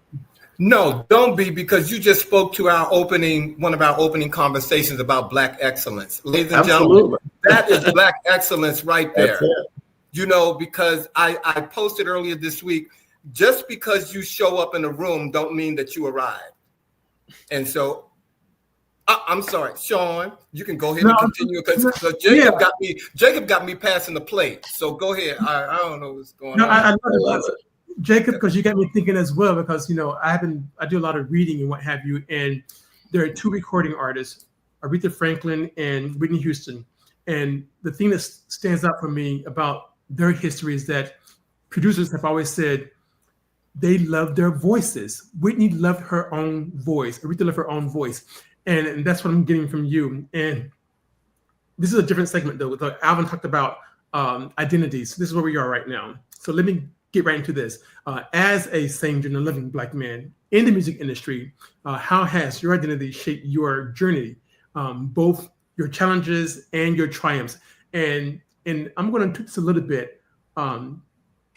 No, don't be, because you just spoke to one of our opening conversations about Black excellence. Ladies and gentlemen, that is Black excellence right there. Because I posted earlier this week, just because you show up in a room don't mean that you arrived. And so, I'm sorry, Sean, you can go ahead and continue, because Jacob got me passing the plate. So go ahead. I don't know what's going on. I love it. Jacob, because you got me thinking as well, because I do a lot of reading and what have you, and there are two recording artists, Aretha Franklin and Whitney Houston, and the thing that stands out for me about their history is that producers have always said they love their voices. Whitney loved her own voice. Aretha loved her own voice, and that's what I'm getting from you. And this is a different segment though. Alvin talked about identities. This is where we are right now. So let me get right into this. As a singer and a living Black man in the music industry, how has your identity shaped your journey, both your challenges and your triumphs? And I'm going to tweak this a little bit.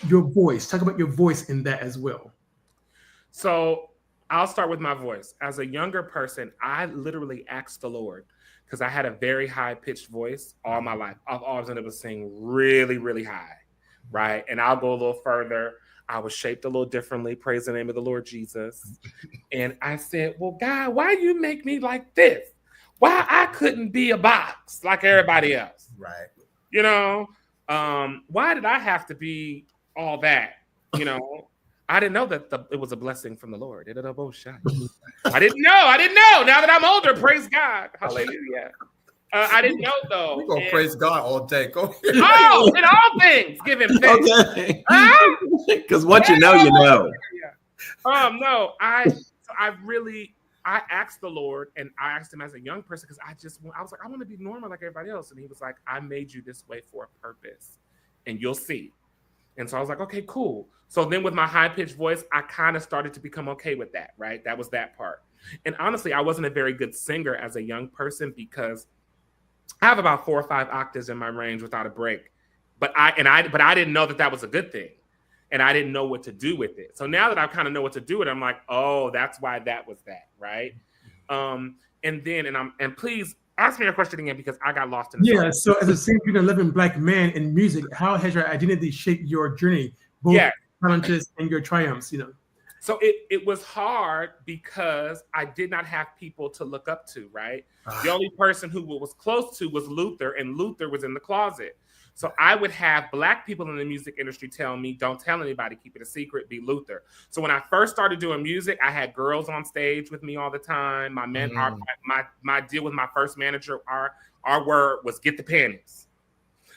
Your voice. Talk about your voice in that as well. So I'll start with my voice. As a younger person, I literally asked the Lord, because I had a very high-pitched voice all my life. I've always ended up singing really, really high. Right. And I'll go a little further. I was shaped a little differently. Praise the name of the Lord Jesus. And I said, well, God, why you make me like this? Why I couldn't be a box like everybody else? Right. Why did I have to be all that? I didn't know that it was a blessing from the Lord. I didn't know. Now that I'm older, praise God. Hallelujah. I didn't know though. We're gonna praise God all day. Go ahead. Oh, in all things, give him thanks. Okay. Because what you know, you know. No, I asked the Lord, and I asked him as a young person, because I was like, I want to be normal like everybody else. And he was like, I made you this way for a purpose, and you'll see. And so I was like, okay, cool. So then with my high-pitched voice, I kind of started to become okay with that, right? That was that part. And honestly, I wasn't a very good singer as a young person, because I have about 4 or 5 octaves in my range without a break, but I didn't know that was a good thing, and I didn't know what to do with it. So now that I kind of know what to do with it, I'm like, oh, that's why that was that, right? And please ask me your question again because I got lost in the story. So as a same-living Black man in music, how has your identity shaped your journey, both challenges and your triumphs? So it was hard because I did not have people to look up to, right? The only person who was close to was Luther, and Luther was in the closet. So I would have Black people in the music industry tell me, don't tell anybody, keep it a secret, be Luther. So when I first started doing music, I had girls on stage with me all the time. My deal with my first manager, our word was get the panties.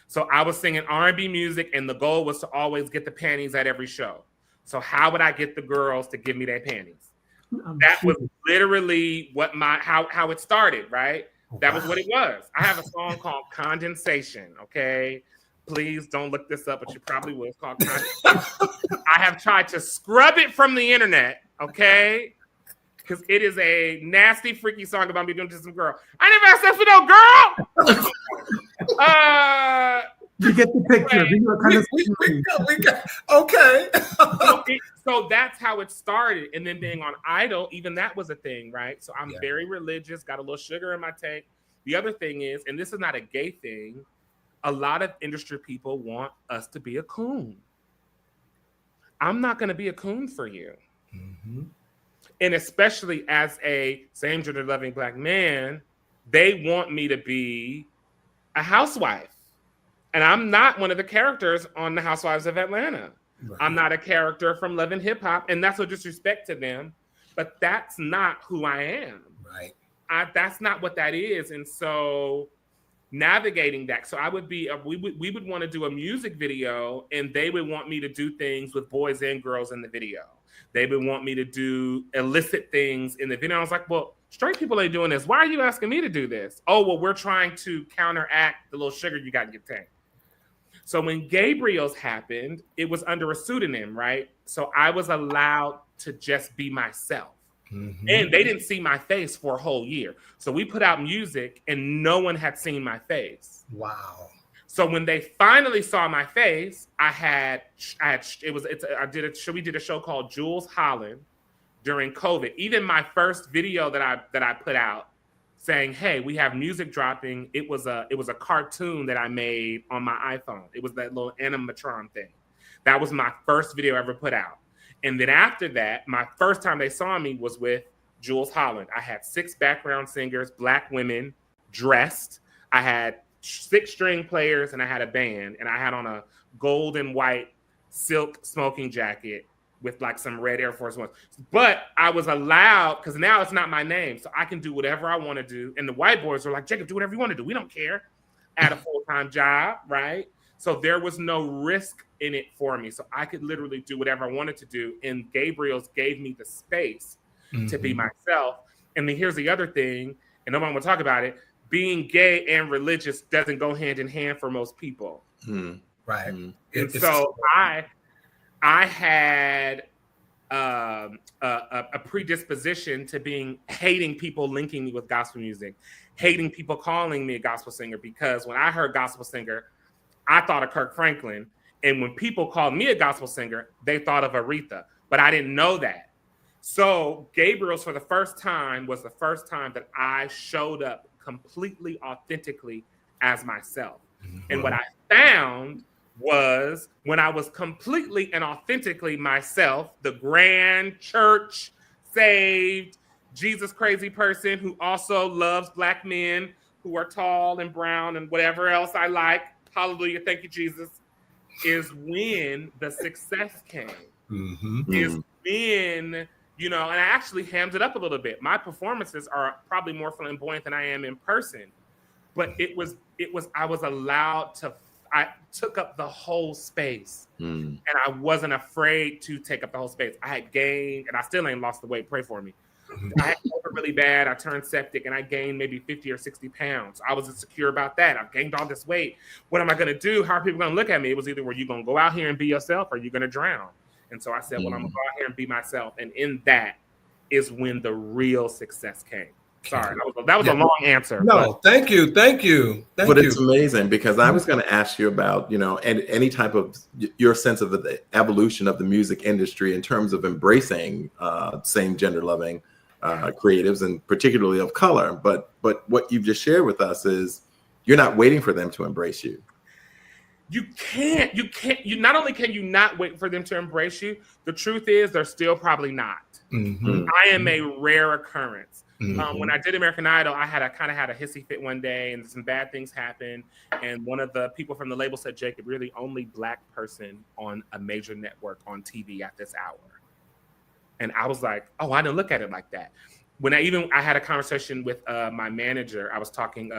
So I was singing R&B music, and the goal was to always get the panties at every show. So how would I get the girls to give me their panties? That was literally what how it started, right? That was what it was. I have a song called Condensation, okay? Please don't look this up, but you probably will. It's called Condensation. I have tried to scrub it from the internet, okay? Because it is a nasty, freaky song about me doing to some girl. I never had sex with no girl! You get the picture. Okay. So that's how it started. And then being on Idol, even that was a thing, right? So I'm very religious, got a little sugar in my tank. The other thing is, and this is not a gay thing, a lot of industry people want us to be a coon. I'm not going to be a coon for you. Mm-hmm. And especially as a same-gender loving Black man, they want me to be a housewife. And I'm not one of the characters on The Housewives of Atlanta. Right. I'm not a character from Love and Hip Hop, and that's no disrespect to them, but that's not who I am. Right. That's not what that is. And so navigating that. So I would be, we would want to do a music video, and they would want me to do things with boys and girls in the video. They would want me to do illicit things in the video. I was like, well, straight people ain't doing this. Why are you asking me to do this? Oh, well, we're trying to counteract the little sugar you got in your tank. So when Gabriels happened, it was under a pseudonym, right? So I was allowed to just be myself. Mm-hmm. And they didn't see my face for a whole year. So we put out music and no one had seen my face. Wow. So when they finally saw my face, we did a show called Jules Holland during COVID. Even my first video that I put out saying, hey, we have music dropping. It was a cartoon that I made on my iPhone. It was that little animatron thing. That was my first video I ever put out. And then after that, my first time they saw me was with Jules Holland. I had 6 background singers, Black women, dressed. I had 6 string players, and I had a band. And I had on a gold and white silk smoking jacket with like some red Air Force Ones. But I was allowed, because now it's not my name, so I can do whatever I want to do. And the white boys were like, Jacob, do whatever you want to do. We don't care. At a full-time job, right? So there was no risk in it for me. So I could literally do whatever I wanted to do. And Gabriels gave me the space to be myself. And then here's the other thing, and nobody will talk about it. Being gay and religious doesn't go hand in hand for most people. Right. And so I had a predisposition to hating people linking me with gospel music, hating people calling me a gospel singer, because when I heard gospel singer, I thought of Kirk Franklin. And when people called me a gospel singer, they thought of Aretha, but I didn't know that. So Gabriels for the first time was the first time that I showed up completely authentically as myself. Mm-hmm. And what I found was when I was completely and authentically myself, the grand church saved Jesus crazy person who also loves Black men who are tall and brown and whatever else I like. Hallelujah. Thank you, Jesus. Is when the success came. Mm-hmm. Is when, and I actually hammed it up a little bit. My performances are probably more flamboyant than I am in person, but I was allowed to, I took up the whole space and I wasn't afraid to take up the whole space. I had gained, and I still ain't lost the weight. Pray for me. I had COVID really bad. I turned septic and I gained maybe 50 or 60 pounds. I was insecure about that. I've gained all this weight. What am I going to do? How are people going to look at me? It was either, were you going to go out here and be yourself, or are you going to drown? And so I said, well, I'm going to go out here and be myself. And in that is when the real success came. Sorry, that was a long answer. No, thank you. But it's amazing because I was going to ask you about, any type of your sense of the evolution of the music industry in terms of embracing same gender loving creatives and particularly of color. But what you've just shared with us is you're not waiting for them to embrace you. You not only can you not wait for them to embrace you, the truth is they're still probably not. Mm-hmm. I am a rare occurrence. Mm-hmm. When I did American Idol, I kind of had a hissy fit one day and some bad things happened. And one of the people from the label said, Jacob, you're the only Black person on a major network on TV at this hour. And I was like, oh, I didn't look at it like that. When I had a conversation with my manager, I was talking,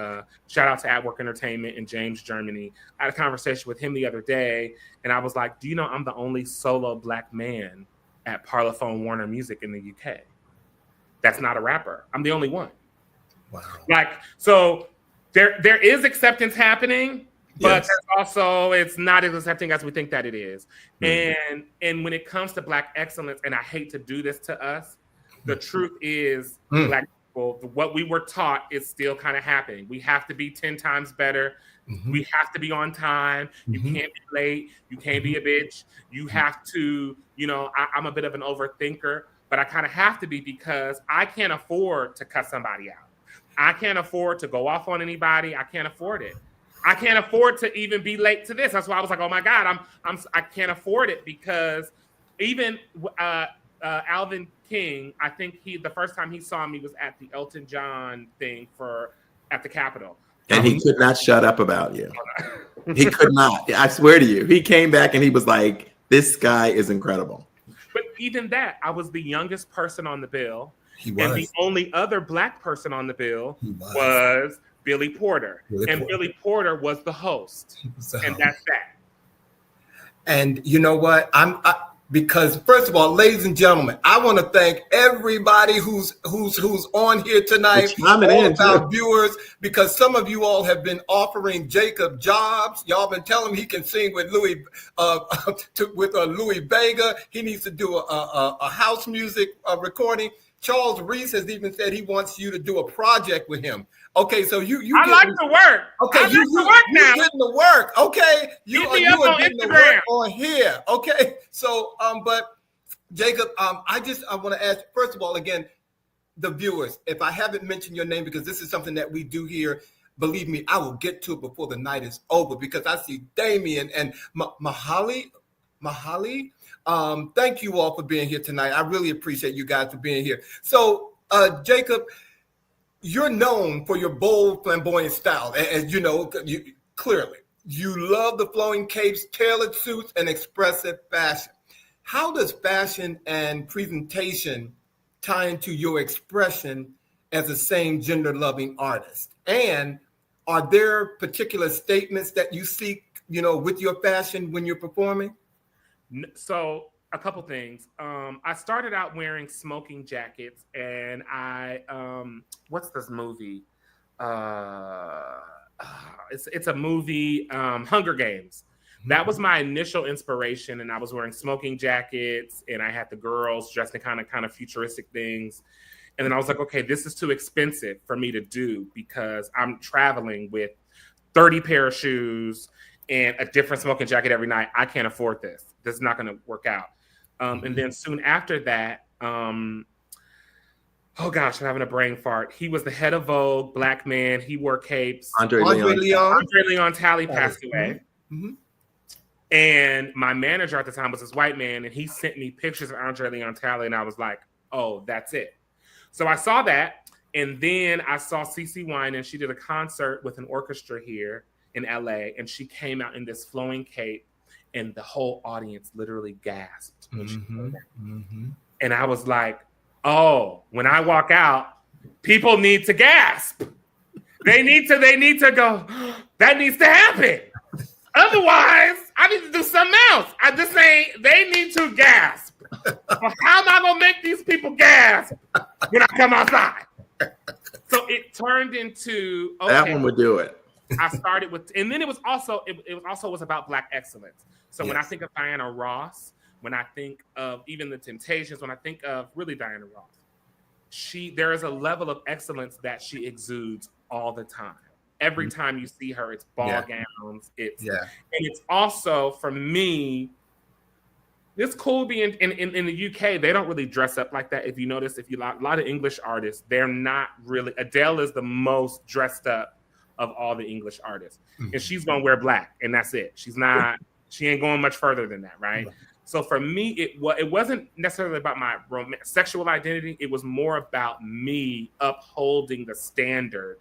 shout out to At Work Entertainment in James, Germany. I had a conversation with him the other day, and I was like, do you know I'm the only solo Black man at Parlophone Warner Music in the UK? That's not a rapper. I'm the only one. Wow. So there is acceptance happening, but Yes. also it's not as accepting as we think that it is. Mm-hmm. And when it comes to Black excellence, and I hate to do this to us, the truth is Black people, what we were taught is still kind of happening. We have to be 10 times better. Mm-hmm. We have to be on time. You can't be late. You can't be a bitch. You have to, I'm a bit of an overthinker, but I kind of have to be because I can't afford to cut somebody out. I can't afford to go off on anybody. I can't afford it. I can't afford to even be late to this. That's why I was like, oh my God, I can't afford it because even Alvin King, I think the first time he saw me was at the Elton John thing at the Capitol. And he could not shut up about you. He could not. I swear to you. He came back and he was like, this guy is incredible. But even that, I was the youngest person on the bill. He was. And the only other Black person on the bill was Billy Porter. Billy Porter was the host. And that's that. And you know what? Because first of all, ladies and gentlemen, I want to thank everybody who's on here tonight, all of our viewers, because some of you all have been offering Jacob jobs. Y'all been telling him he can sing with Louis Vega. He needs to do a house music recording. Charles Reese has even said he wants you to do a project with him. Okay, so you I like the work. Okay, I like the work now. You're getting the work. Okay, you are getting Instagram. the work on here. Okay, so but Jacob, I want to ask first of all again, the viewers. If I haven't mentioned your name because this is something that we do here, believe me, I will get to it before the night is over because I see Damien and Mahali. Thank you all for being here tonight. I really appreciate you guys for being here. So, Jacob, you're known for your bold, flamboyant style. As you know, clearly, you love the flowing capes, tailored suits, and expressive fashion. How does fashion and presentation tie into your expression as a same gender loving artist? And are there particular statements that you seek, with your fashion when you're performing? So a couple things. I started out wearing smoking jackets, and what's this movie? It's a movie, Hunger Games. That was my initial inspiration, and I was wearing smoking jackets, and I had the girls dressed in kind of futuristic things. And then I was like, okay, this is too expensive for me to do because I'm traveling with 30 pair of shoes and a different smoking jacket every night. I can't afford this. This is not going to work out. And then soon after that, oh gosh, I'm having a brain fart. He was the head of Vogue, Black man. He wore capes. Andre Leon Talley passed away. Mm-hmm. And my manager at the time was this white man, and he sent me pictures of Andre Leon Talley, and I was like, oh, that's it. So I saw that, and then I saw CeCe Winans. She did a concert with an orchestra here in LA, and she came out in this flowing cape, and the whole audience literally gasped when she came out. Mm-hmm. And I was like, oh, when I walk out, people need to gasp. They need to go, that needs to happen. Otherwise, I need to do something else. They need to gasp. Well, how am I going to make these people gasp when I come outside? So it turned into, okay. That one would do it. I started with, and then it was also about Black excellence. So when I think of Diana Ross, when I think of even the Temptations, when I think of really Diana Ross, there is a level of excellence that she exudes all the time. Every time you see her, it's ball gowns. And it's also, for me, it's cool being in the UK. They don't really dress up like that. If you notice, a lot of English artists, they're not really. Adele is the most dressed up of all the English artists, and she's gonna wear black, and that's it. She ain't going much further than that, right? So for me, it wasn't necessarily about my sexual identity. It was more about me upholding the standard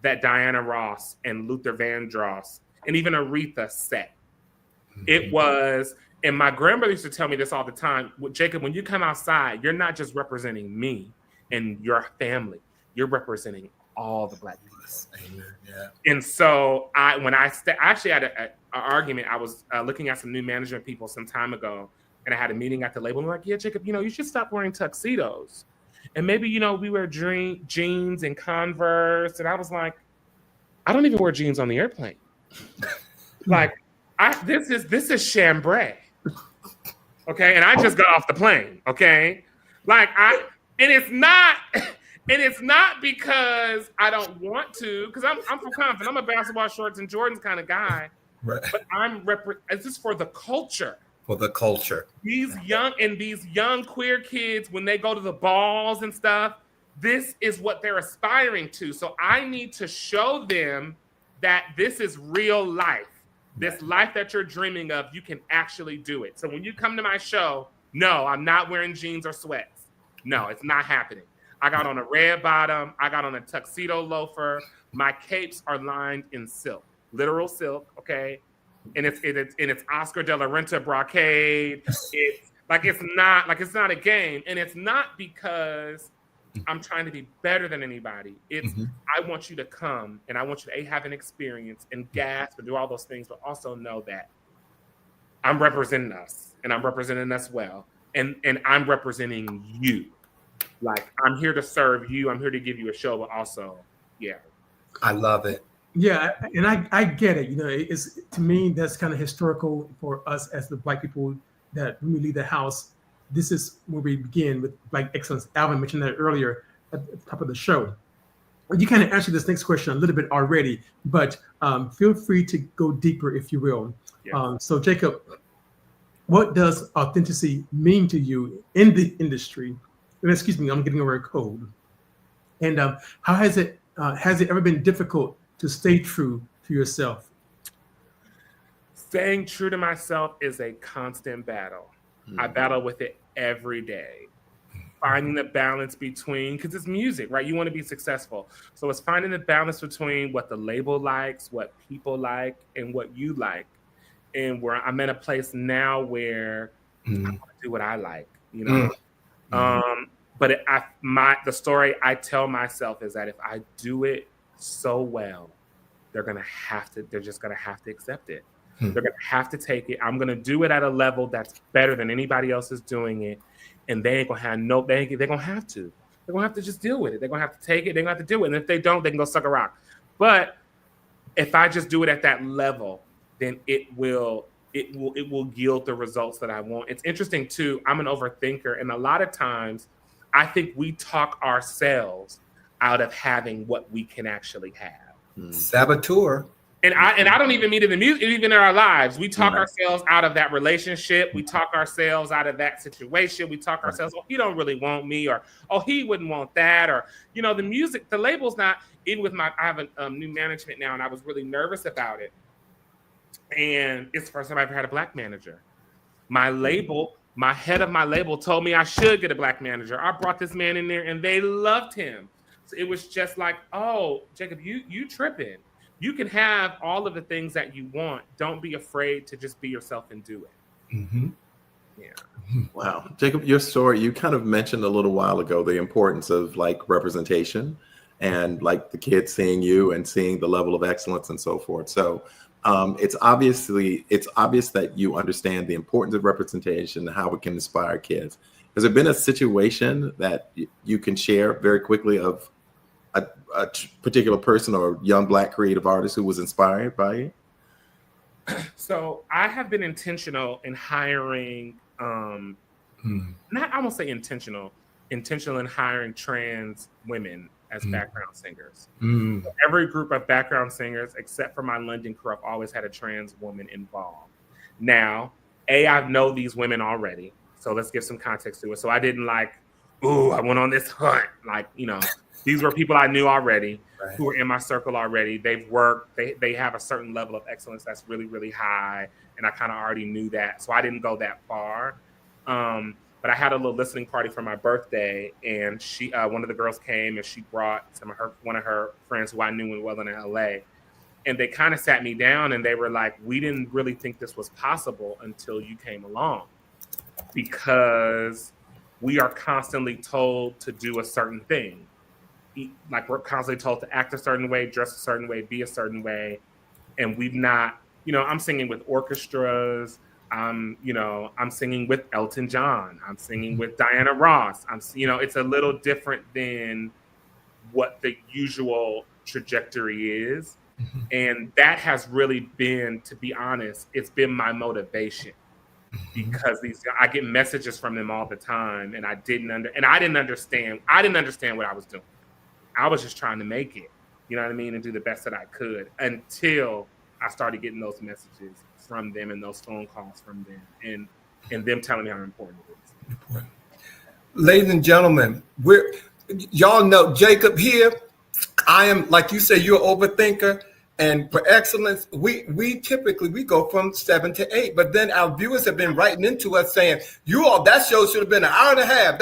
that Diana Ross and Luther Vandross and even Aretha set. It was, and my grandmother used to tell me this all the time, Jacob, when you come outside, you're not just representing me and your family, you're representing all the Black people. And so I actually had an argument. I was looking at some new management people some time ago, and I had a meeting at the label. And I'm like, yeah, Jacob, you should stop wearing tuxedos. And maybe, we wear jeans and Converse. And I was like, I don't even wear jeans on the airplane. Like, this is chambray. Okay. And I just got off the plane. Okay. Like, and it's not because I don't want to, because I'm from Compton. I'm a basketball shorts and Jordans kind of guy. Right. But it's just for the culture. For the culture. These young queer kids, when they go to the balls and stuff, this is what they're aspiring to. So I need to show them that this is real life. This life that you're dreaming of, you can actually do it. So when you come to my show, no, I'm not wearing jeans or sweats. No, it's not happening. I got on a red bottom. I got on a tuxedo loafer. My capes are lined in silk, literal silk, okay? And it's Oscar de la Renta brocade. It's not a game. And it's not because I'm trying to be better than anybody. It's I want you to come and I want you to have an experience and gasp and do all those things, but also know that I'm representing us and I'm representing us well. And I'm representing you. Like, I'm here to serve you. I'm here to give you a show, but also, I love it. Yeah, and I get it. It's, to me, that's kind of historical for us as the Black people, that when we leave the house, this is where we begin with Black excellence. Alvin mentioned that earlier at the top of the show. You kind of answered this next question a little bit already, but feel free to go deeper if you will. Yeah. So Jacob, what does authenticity mean to you in the industry? Excuse me, I'm getting over a cold. And how has it ever been difficult to stay true to yourself? Staying true to myself is a constant battle. I battle with it every day. Finding the balance between, because it's music, right? You want to be successful. So it's finding the balance between what the label likes, what people like, and what you like. And where I'm in a place now where I want to do what I like, But the story I tell myself is that if I do it so well, they're just gonna have to accept it. They're gonna have to take it. I'm gonna do it at a level that's better than anybody else is doing it, and they ain't gonna have they're gonna have to. They're gonna have to just deal with it. They're gonna have to take it. They're gonna have to do it. And if they don't, they can go suck a rock. But if I just do it at that level, then it will yield the results that I want. It's interesting too. I'm an overthinker, and a lot of times I think we talk ourselves out of having what we can actually have. Saboteur. And I don't even mean it in the music, even in our lives. We talk ourselves out of that relationship. We talk ourselves out of that situation. We talk ourselves, oh, he don't really want me, or oh, he wouldn't want that, or the music, the label's not. Even with I have a new management now, and I was really nervous about it. And it's the first time I ever had a Black manager. My head of my label told me I should get a Black manager. I brought this man in there, and they loved him. So it was just like, oh, Jacob, you tripping. You can have all of the things that you want. Don't be afraid to just be yourself and do it. Mm-hmm. Yeah. Wow. Jacob, your story, you kind of mentioned a little while ago the importance of representation and the kids seeing you and seeing the level of excellence and so forth. So it's obvious that you understand the importance of representation and how it can inspire kids. Has there been a situation that you can share very quickly of a particular person or young Black creative artist who was inspired by you? So I have been intentional in hiring, I won't say intentional, intentional in hiring trans women as background singers. Mm. So every group of background singers, except for my London crew, I've always had a trans woman involved. Now, I know these women already, so let's give some context to it. So I didn't I went on this hunt. These were people I knew already, Right. who were in my circle already. They've worked. They have a certain level of excellence that's really, really high, and I kind of already knew that. So I didn't go that far. But I had a little listening party for my birthday, and she, one of the girls came, and she brought one of her friends who I knew well in LA, and they kind of sat me down, and they were like, "We didn't really think this was possible until you came along, because we are constantly told to do a certain thing. Like, we're constantly told to act a certain way, dress a certain way, be a certain way, and we've not. I'm singing with orchestras." I'm singing with Elton John. I'm singing with Diana Ross. It's a little different than what the usual trajectory is. Mm-hmm. And that has really been, to be honest, it's been my motivation, because I get messages from them all the time, and I didn't understand what I was doing. I was just trying to make it, you know what I mean, and do the best that I could, until I started getting those messages from them and those phone calls from them, and them telling me how important it is. Ladies and gentlemen, y'all know Jacob here. I am, like you say, you're an overthinker, and for excellence, we typically go from 7 to 8, but then our viewers have been writing into us saying, that show should have been an hour and a half.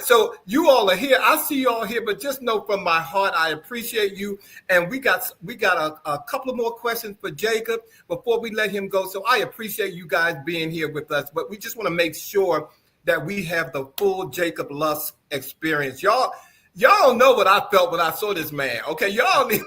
So you all are here. I see you all here, but just know from my heart, I appreciate you. And we got a couple of more questions for Jacob before we let him go. So I appreciate you guys being here with us, but we just want to make sure that we have the full Jacob Lusk experience. Y'all don't know what I felt when I saw this man. Okay, y'all need.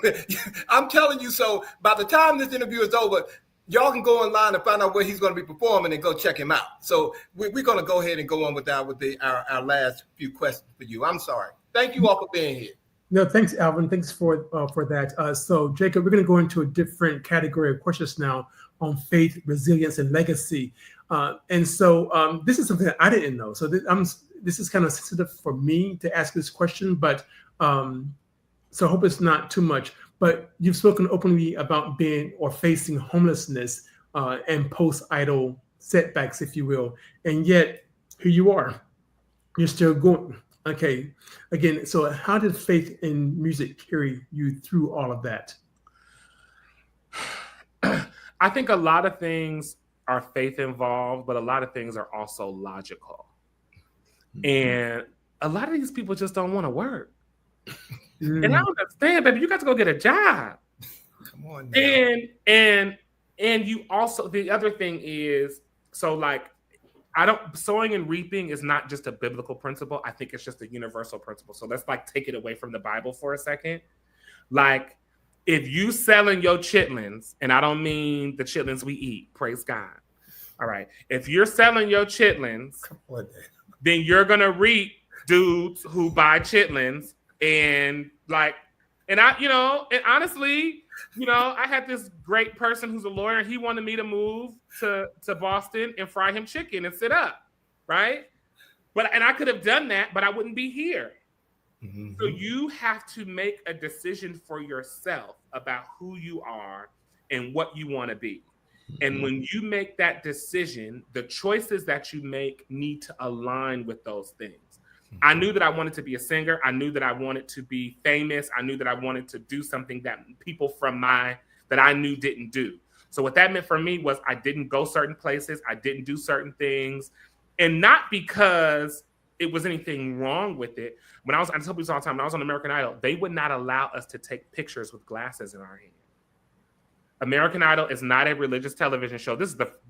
I'm telling you. So by the time this interview is over, y'all can go online and find out where he's going to be performing and go check him out. So we're going to go ahead and go on with our last few questions for you. I'm sorry. Thank you all for being here. No, thanks, Alvin. Thanks for that. So, Jacob, we're going to go into a different category of questions now on faith, resilience, and legacy. And so this is something that I didn't know. So this is kind of sensitive for me to ask this question, but so I hope it's not too much. But you've spoken openly about being or facing homelessness and post-idol setbacks, if you will, and yet here you are. You're still going. Okay. Again, so how did faith in music carry you through all of that? I think a lot of things are faith involved, but a lot of things are also logical. And a lot of these people just don't want to work. And I understand, baby, you got to go get a job. Come on now. And you also, the other thing is, so like, sowing and reaping is not just a biblical principle. I think it's just a universal principle. So let's like take it away from the Bible for a second. Like, if you selling your chitlins, and I don't mean the chitlins we eat, praise God. All right. If you're selling your chitlins, then you're going to reap dudes who buy chitlins and honestly, I had this great person who's a lawyer. He wanted me to move to Boston and fry him chicken and sit up. Right. And I could have done that, but I wouldn't be here. Mm-hmm. So you have to make a decision for yourself about who you are and what you want to be. And when you make that decision, the choices that you make need to align with those things. I knew that I wanted to be a singer. I knew that I wanted to be famous. I knew that I wanted to do something that people that I knew didn't do. So what that meant for me was I didn't go certain places. I didn't do certain things. And not because it was anything wrong with it. I tell people all the time, when I was on American Idol, they would not allow us to take pictures with glasses in our hand. American Idol is not a religious television show.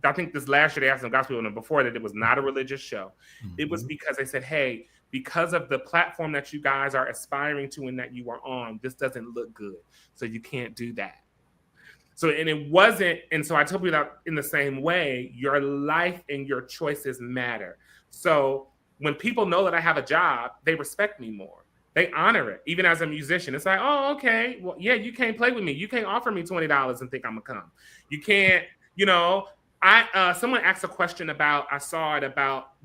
I think this last year they asked some gospel people, and before that it was not a religious show. Mm-hmm. It was because they said, hey, because of the platform that you guys are aspiring to and that you are on, this doesn't look good. So you can't do that. So I tell people that in the same way, your life and your choices matter. So when people know that I have a job, they respect me more. They honor it. Even as a musician, it's like, oh, okay. Well, yeah, you can't play with me. You can't offer me $20 and think I'm gonna come. You can't, someone asked a question about,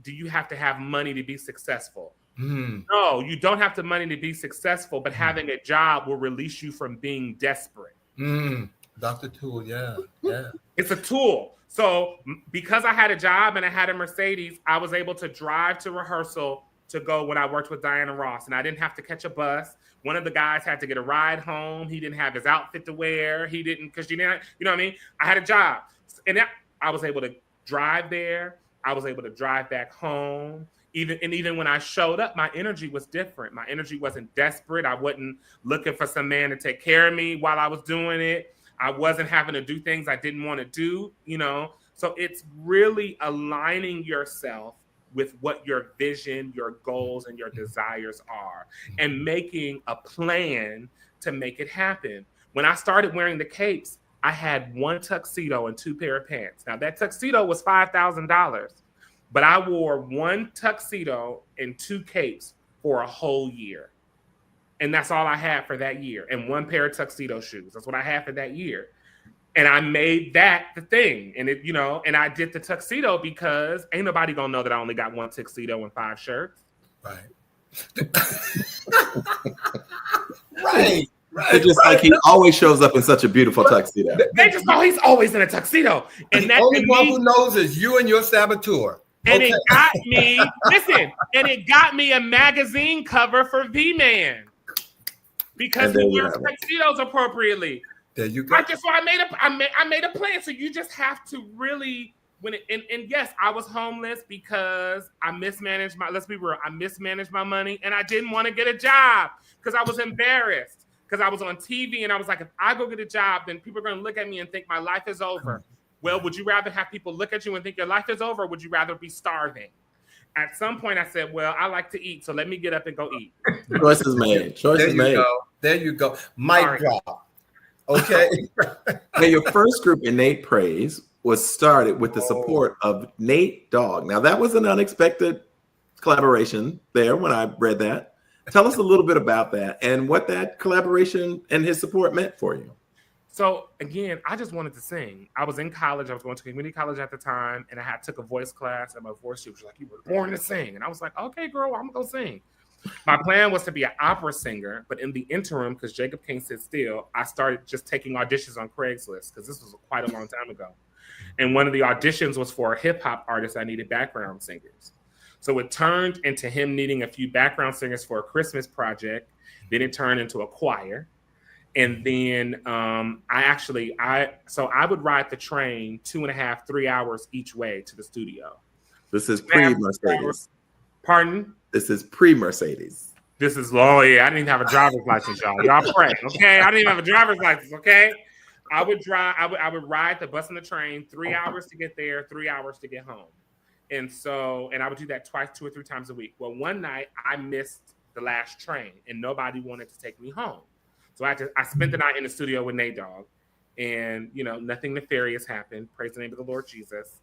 do you have to have money to be successful? No, you don't have the money to be successful, but having a job will release you from being desperate. Dr. Tool, yeah. It's a tool. So because I had a job and I had a Mercedes, I was able to drive to rehearsal to go when I worked with Diana Ross, and I didn't have to catch a bus. One of the guys had to get a ride home. He didn't have his outfit to wear. He didn't, because you know what I mean? I had a job. And I was able to drive there. I was able to drive back home. Even when I showed up, my energy was different. My energy wasn't desperate. I wasn't looking for some man to take care of me while I was doing it. I wasn't having to do things I didn't want to do, So it's really aligning yourself with what your vision, your goals, and your desires are, and making a plan to make it happen. When I started wearing the capes, I had one tuxedo and 2 pair of pants. Now that tuxedo was $5,000, but I wore one tuxedo and 2 capes for a whole year. And that's all I had for that year. And 1 pair of tuxedo shoes. That's what I had for that year. And I made that the thing. And and I did the tuxedo because ain't nobody gonna know that I only got 1 tuxedo and 5 shirts. Right. Right. It's just like he always shows up in such a beautiful tuxedo. They just know he's always in a tuxedo. And the only one who knows is you and your saboteur. And it got me, it got me a magazine cover for V-Man. Because he wears tuxedos appropriately. There you go. I made a plan. So you just have to really and yes, I was homeless because I mismanaged my money, and I didn't want to get a job because I was embarrassed. Because I was on TV and I was like, if I go get a job, then people are going to look at me and think my life is over. Well, would you rather have people look at you and think your life is over, or would you rather be starving? At some point, I said, well, I like to eat, so let me get up and go eat. Choice is made. There you go. Mic drop. Okay. Now, your first group, Innate Praise, was started with the support of Nate Dogg. Now, that was an unexpected collaboration there when I read that. Tell us a little bit about that and what that collaboration and his support meant for you. So again, I just wanted to sing. I was in college. I was going to community college at the time, and I took a voice class, and my voice teacher was like, "You were born to sing." And I was like, "Okay, girl, I'm gonna go sing." My plan was to be an opera singer, but in the interim, because Jacob can't sit still, I started just taking auditions on Craigslist because this was quite a long time ago. And one of the auditions was for a hip hop artist. I needed background singers. So it turned into him needing a few background singers for a Christmas project. Then it turned into a choir. And then I would ride the train 2.5, 3 hours each way to the studio. This is pre-Mercedes. Pardon? This is pre-Mercedes. This is, I didn't even have a driver's license, y'all. Y'all pray, okay? I didn't even have a driver's license, okay? I would ride the bus and the train 3 hours to get there, 3 hours to get home. And I would do that 2 or 3 times a week. Well, one night I missed the last train and nobody wanted to take me home. So I spent the night in the studio with Nate Dogg, and nothing nefarious happened. Praise the name of the Lord Jesus.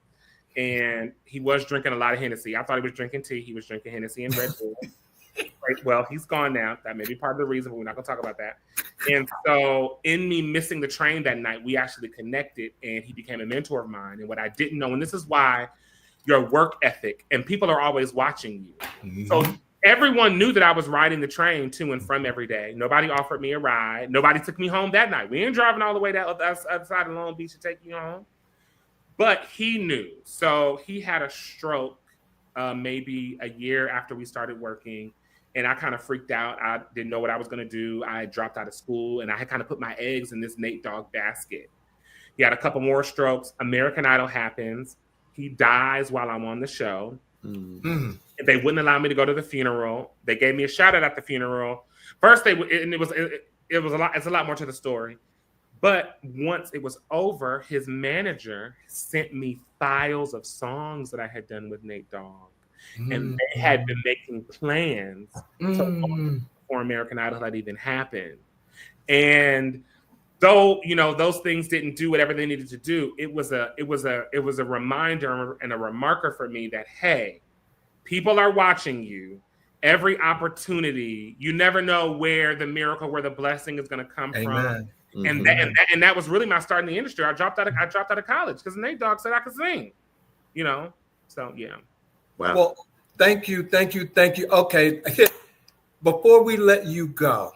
And he was drinking a lot of Hennessy. I thought he was drinking tea. He was drinking Hennessy and Red Bull. Well, he's gone now. That may be part of the reason, but we're not going to talk about that. And so in me missing the train that night, we actually connected, and he became a mentor of mine. And what I didn't know, and this is why your work ethic, and people are always watching you. Mm-hmm. So everyone knew that I was riding the train to and from every day. Nobody offered me a ride. Nobody took me home that night. We ain't driving all the way to the other side of Long Beach to take you home. But he knew. So he had a stroke maybe a year after we started working. And I kind of freaked out. I didn't know what I was going to do. I dropped out of school, and I had kind of put my eggs in this Nate Dogg basket. He had a couple more strokes. American Idol happens. He dies while I'm on the show. Mm-hmm. They wouldn't allow me to go to the funeral. They gave me a shout out at the funeral. First, it was a lot. It's a lot more to the story. But once it was over, his manager sent me files of songs that I had done with Nate Dogg. And they had been making plans before American Idol had even happened. And though those things didn't do whatever they needed to do, it was a reminder and a remarker for me that, hey, people are watching you. Every opportunity, you never know where the miracle, where the blessing is going to come from. Mm-hmm. And that was really my start in the industry. I dropped out of college because Nate Dogg said I could sing. So yeah. Wow. Well, Thank you. Okay, before we let you go,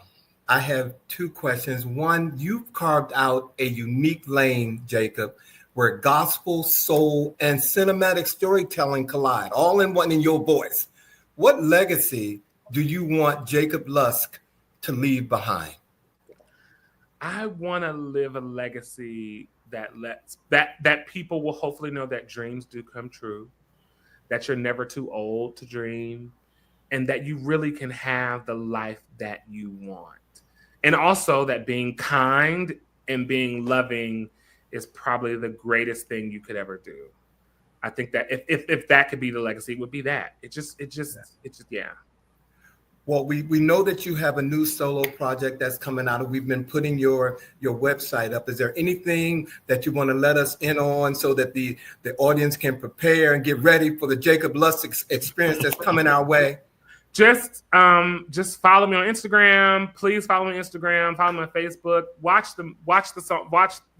I have two questions. One, you've carved out a unique lane, Jacob, where gospel, soul, and cinematic storytelling collide, all in one in your voice. What legacy do you want Jacob Lusk to leave behind? I want to live a legacy that people will hopefully know that dreams do come true, that you're never too old to dream, and that you really can have the life that you want. And also that being kind and being loving is probably the greatest thing you could ever do. I think that if that could be the legacy, it would be that. It just, yeah. Well, we know that you have a new solo project that's coming out, and we've been putting your website up. Is there anything that you want to let us in on so that the audience can prepare and get ready for the Jacob Lusk experience that's coming our way? Just follow me on Instagram. Please follow me on Instagram. Follow me on Facebook. Watch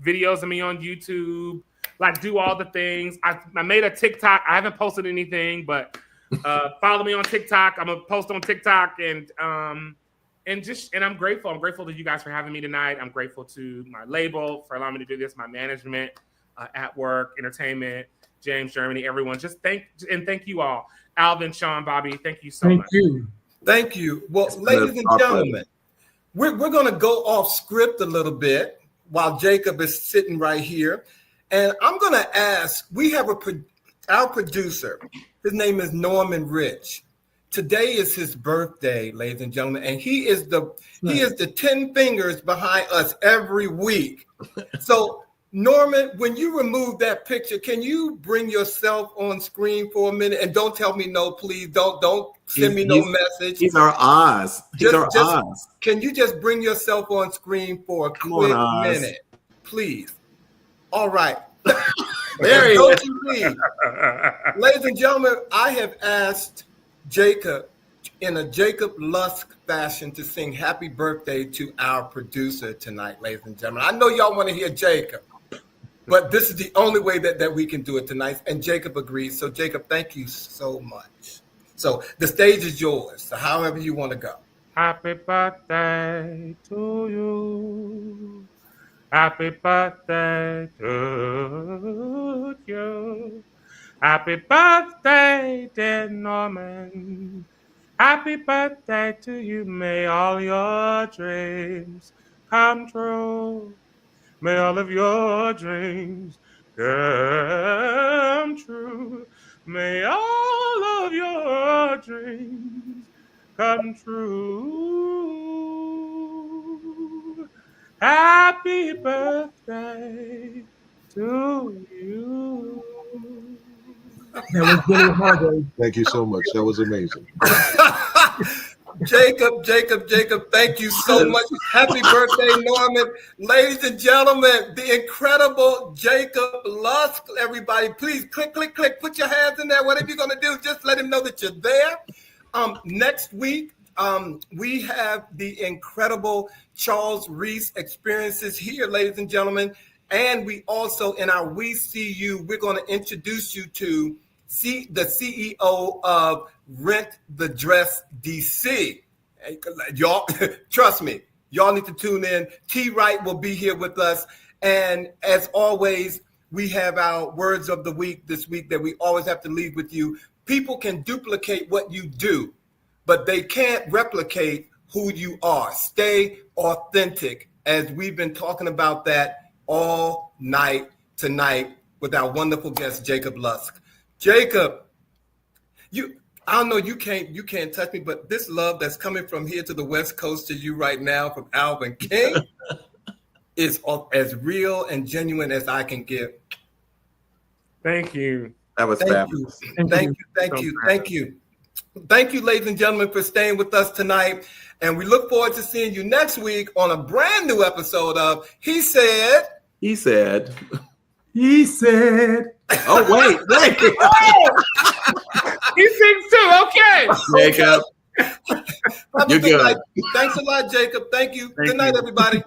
videos of me on YouTube. Like, do all the things. I made a TikTok. I haven't posted anything, but follow me on TikTok. I'm gonna post on TikTok, and I'm grateful. I'm grateful to you guys for having me tonight. I'm grateful to my label for allowing me to do this. My management, at work, entertainment, James, Germany, everyone. Thank you all. Alvin, Sean, Bobby, thank you so much. Thank you. Well, ladies and gentlemen, we're going to go off script a little bit while Jacob is sitting right here. And I'm going to ask, we have our producer, his name is Norman Rich. Today is his birthday, ladies and gentlemen, and he is the 10 fingers behind us every week. So Norman, when you remove that picture, can you bring yourself on screen for a minute? And don't tell me no, please. Don't send me no message. He's our Oz. Oz. Can you just bring yourself on screen for a quick minute, please? All right. There he is. Ladies and gentlemen, I have asked Jacob in a Jacob Lusk fashion to sing happy birthday to our producer tonight, ladies and gentlemen. I know y'all want to hear Jacob, but this is the only way that we can do it tonight. And Jacob agrees. So Jacob, thank you so much. So the stage is yours. So however you want to go. Happy birthday to you. Happy birthday to you. Happy birthday, dear Norman. Happy birthday to you. May all your dreams come true. May all of your dreams come true. May all of your dreams come true. Happy birthday to you. That was really hard. Thank you so much. That was amazing. Jacob, thank you so much. Happy birthday, Norman. Ladies and gentlemen, the incredible Jacob Lusk. Everybody, please click. Put your hands in there. Whatever you're going to do, just let him know that you're there. Next week, we have the incredible Charles Reese experiences here, ladies and gentlemen. And we also, in our We See You, we're going to introduce you to the CEO of Rent the Dress DC. Y'all, trust me, y'all need to tune in. T. Wright will be here with us. And as always, we have our words of the week this week that we always have to leave with you. People can duplicate what you do, but they can't replicate who you are. Stay authentic, as we've been talking about that all night tonight with our wonderful guest, Jacob Lusk. Jacob, I don't know, you can't touch me, but this love that's coming from here to the West Coast to you right now from Alvin King is as real and genuine as I can give. Thank you. That was fabulous. Thank you. Thank you, ladies and gentlemen, for staying with us tonight. And we look forward to seeing you next week on a brand new episode of He Said. He said. Oh, wait. He sings too. Okay. Jacob. You're good. Thanks a lot, Jacob. Thank you. Good night, everybody.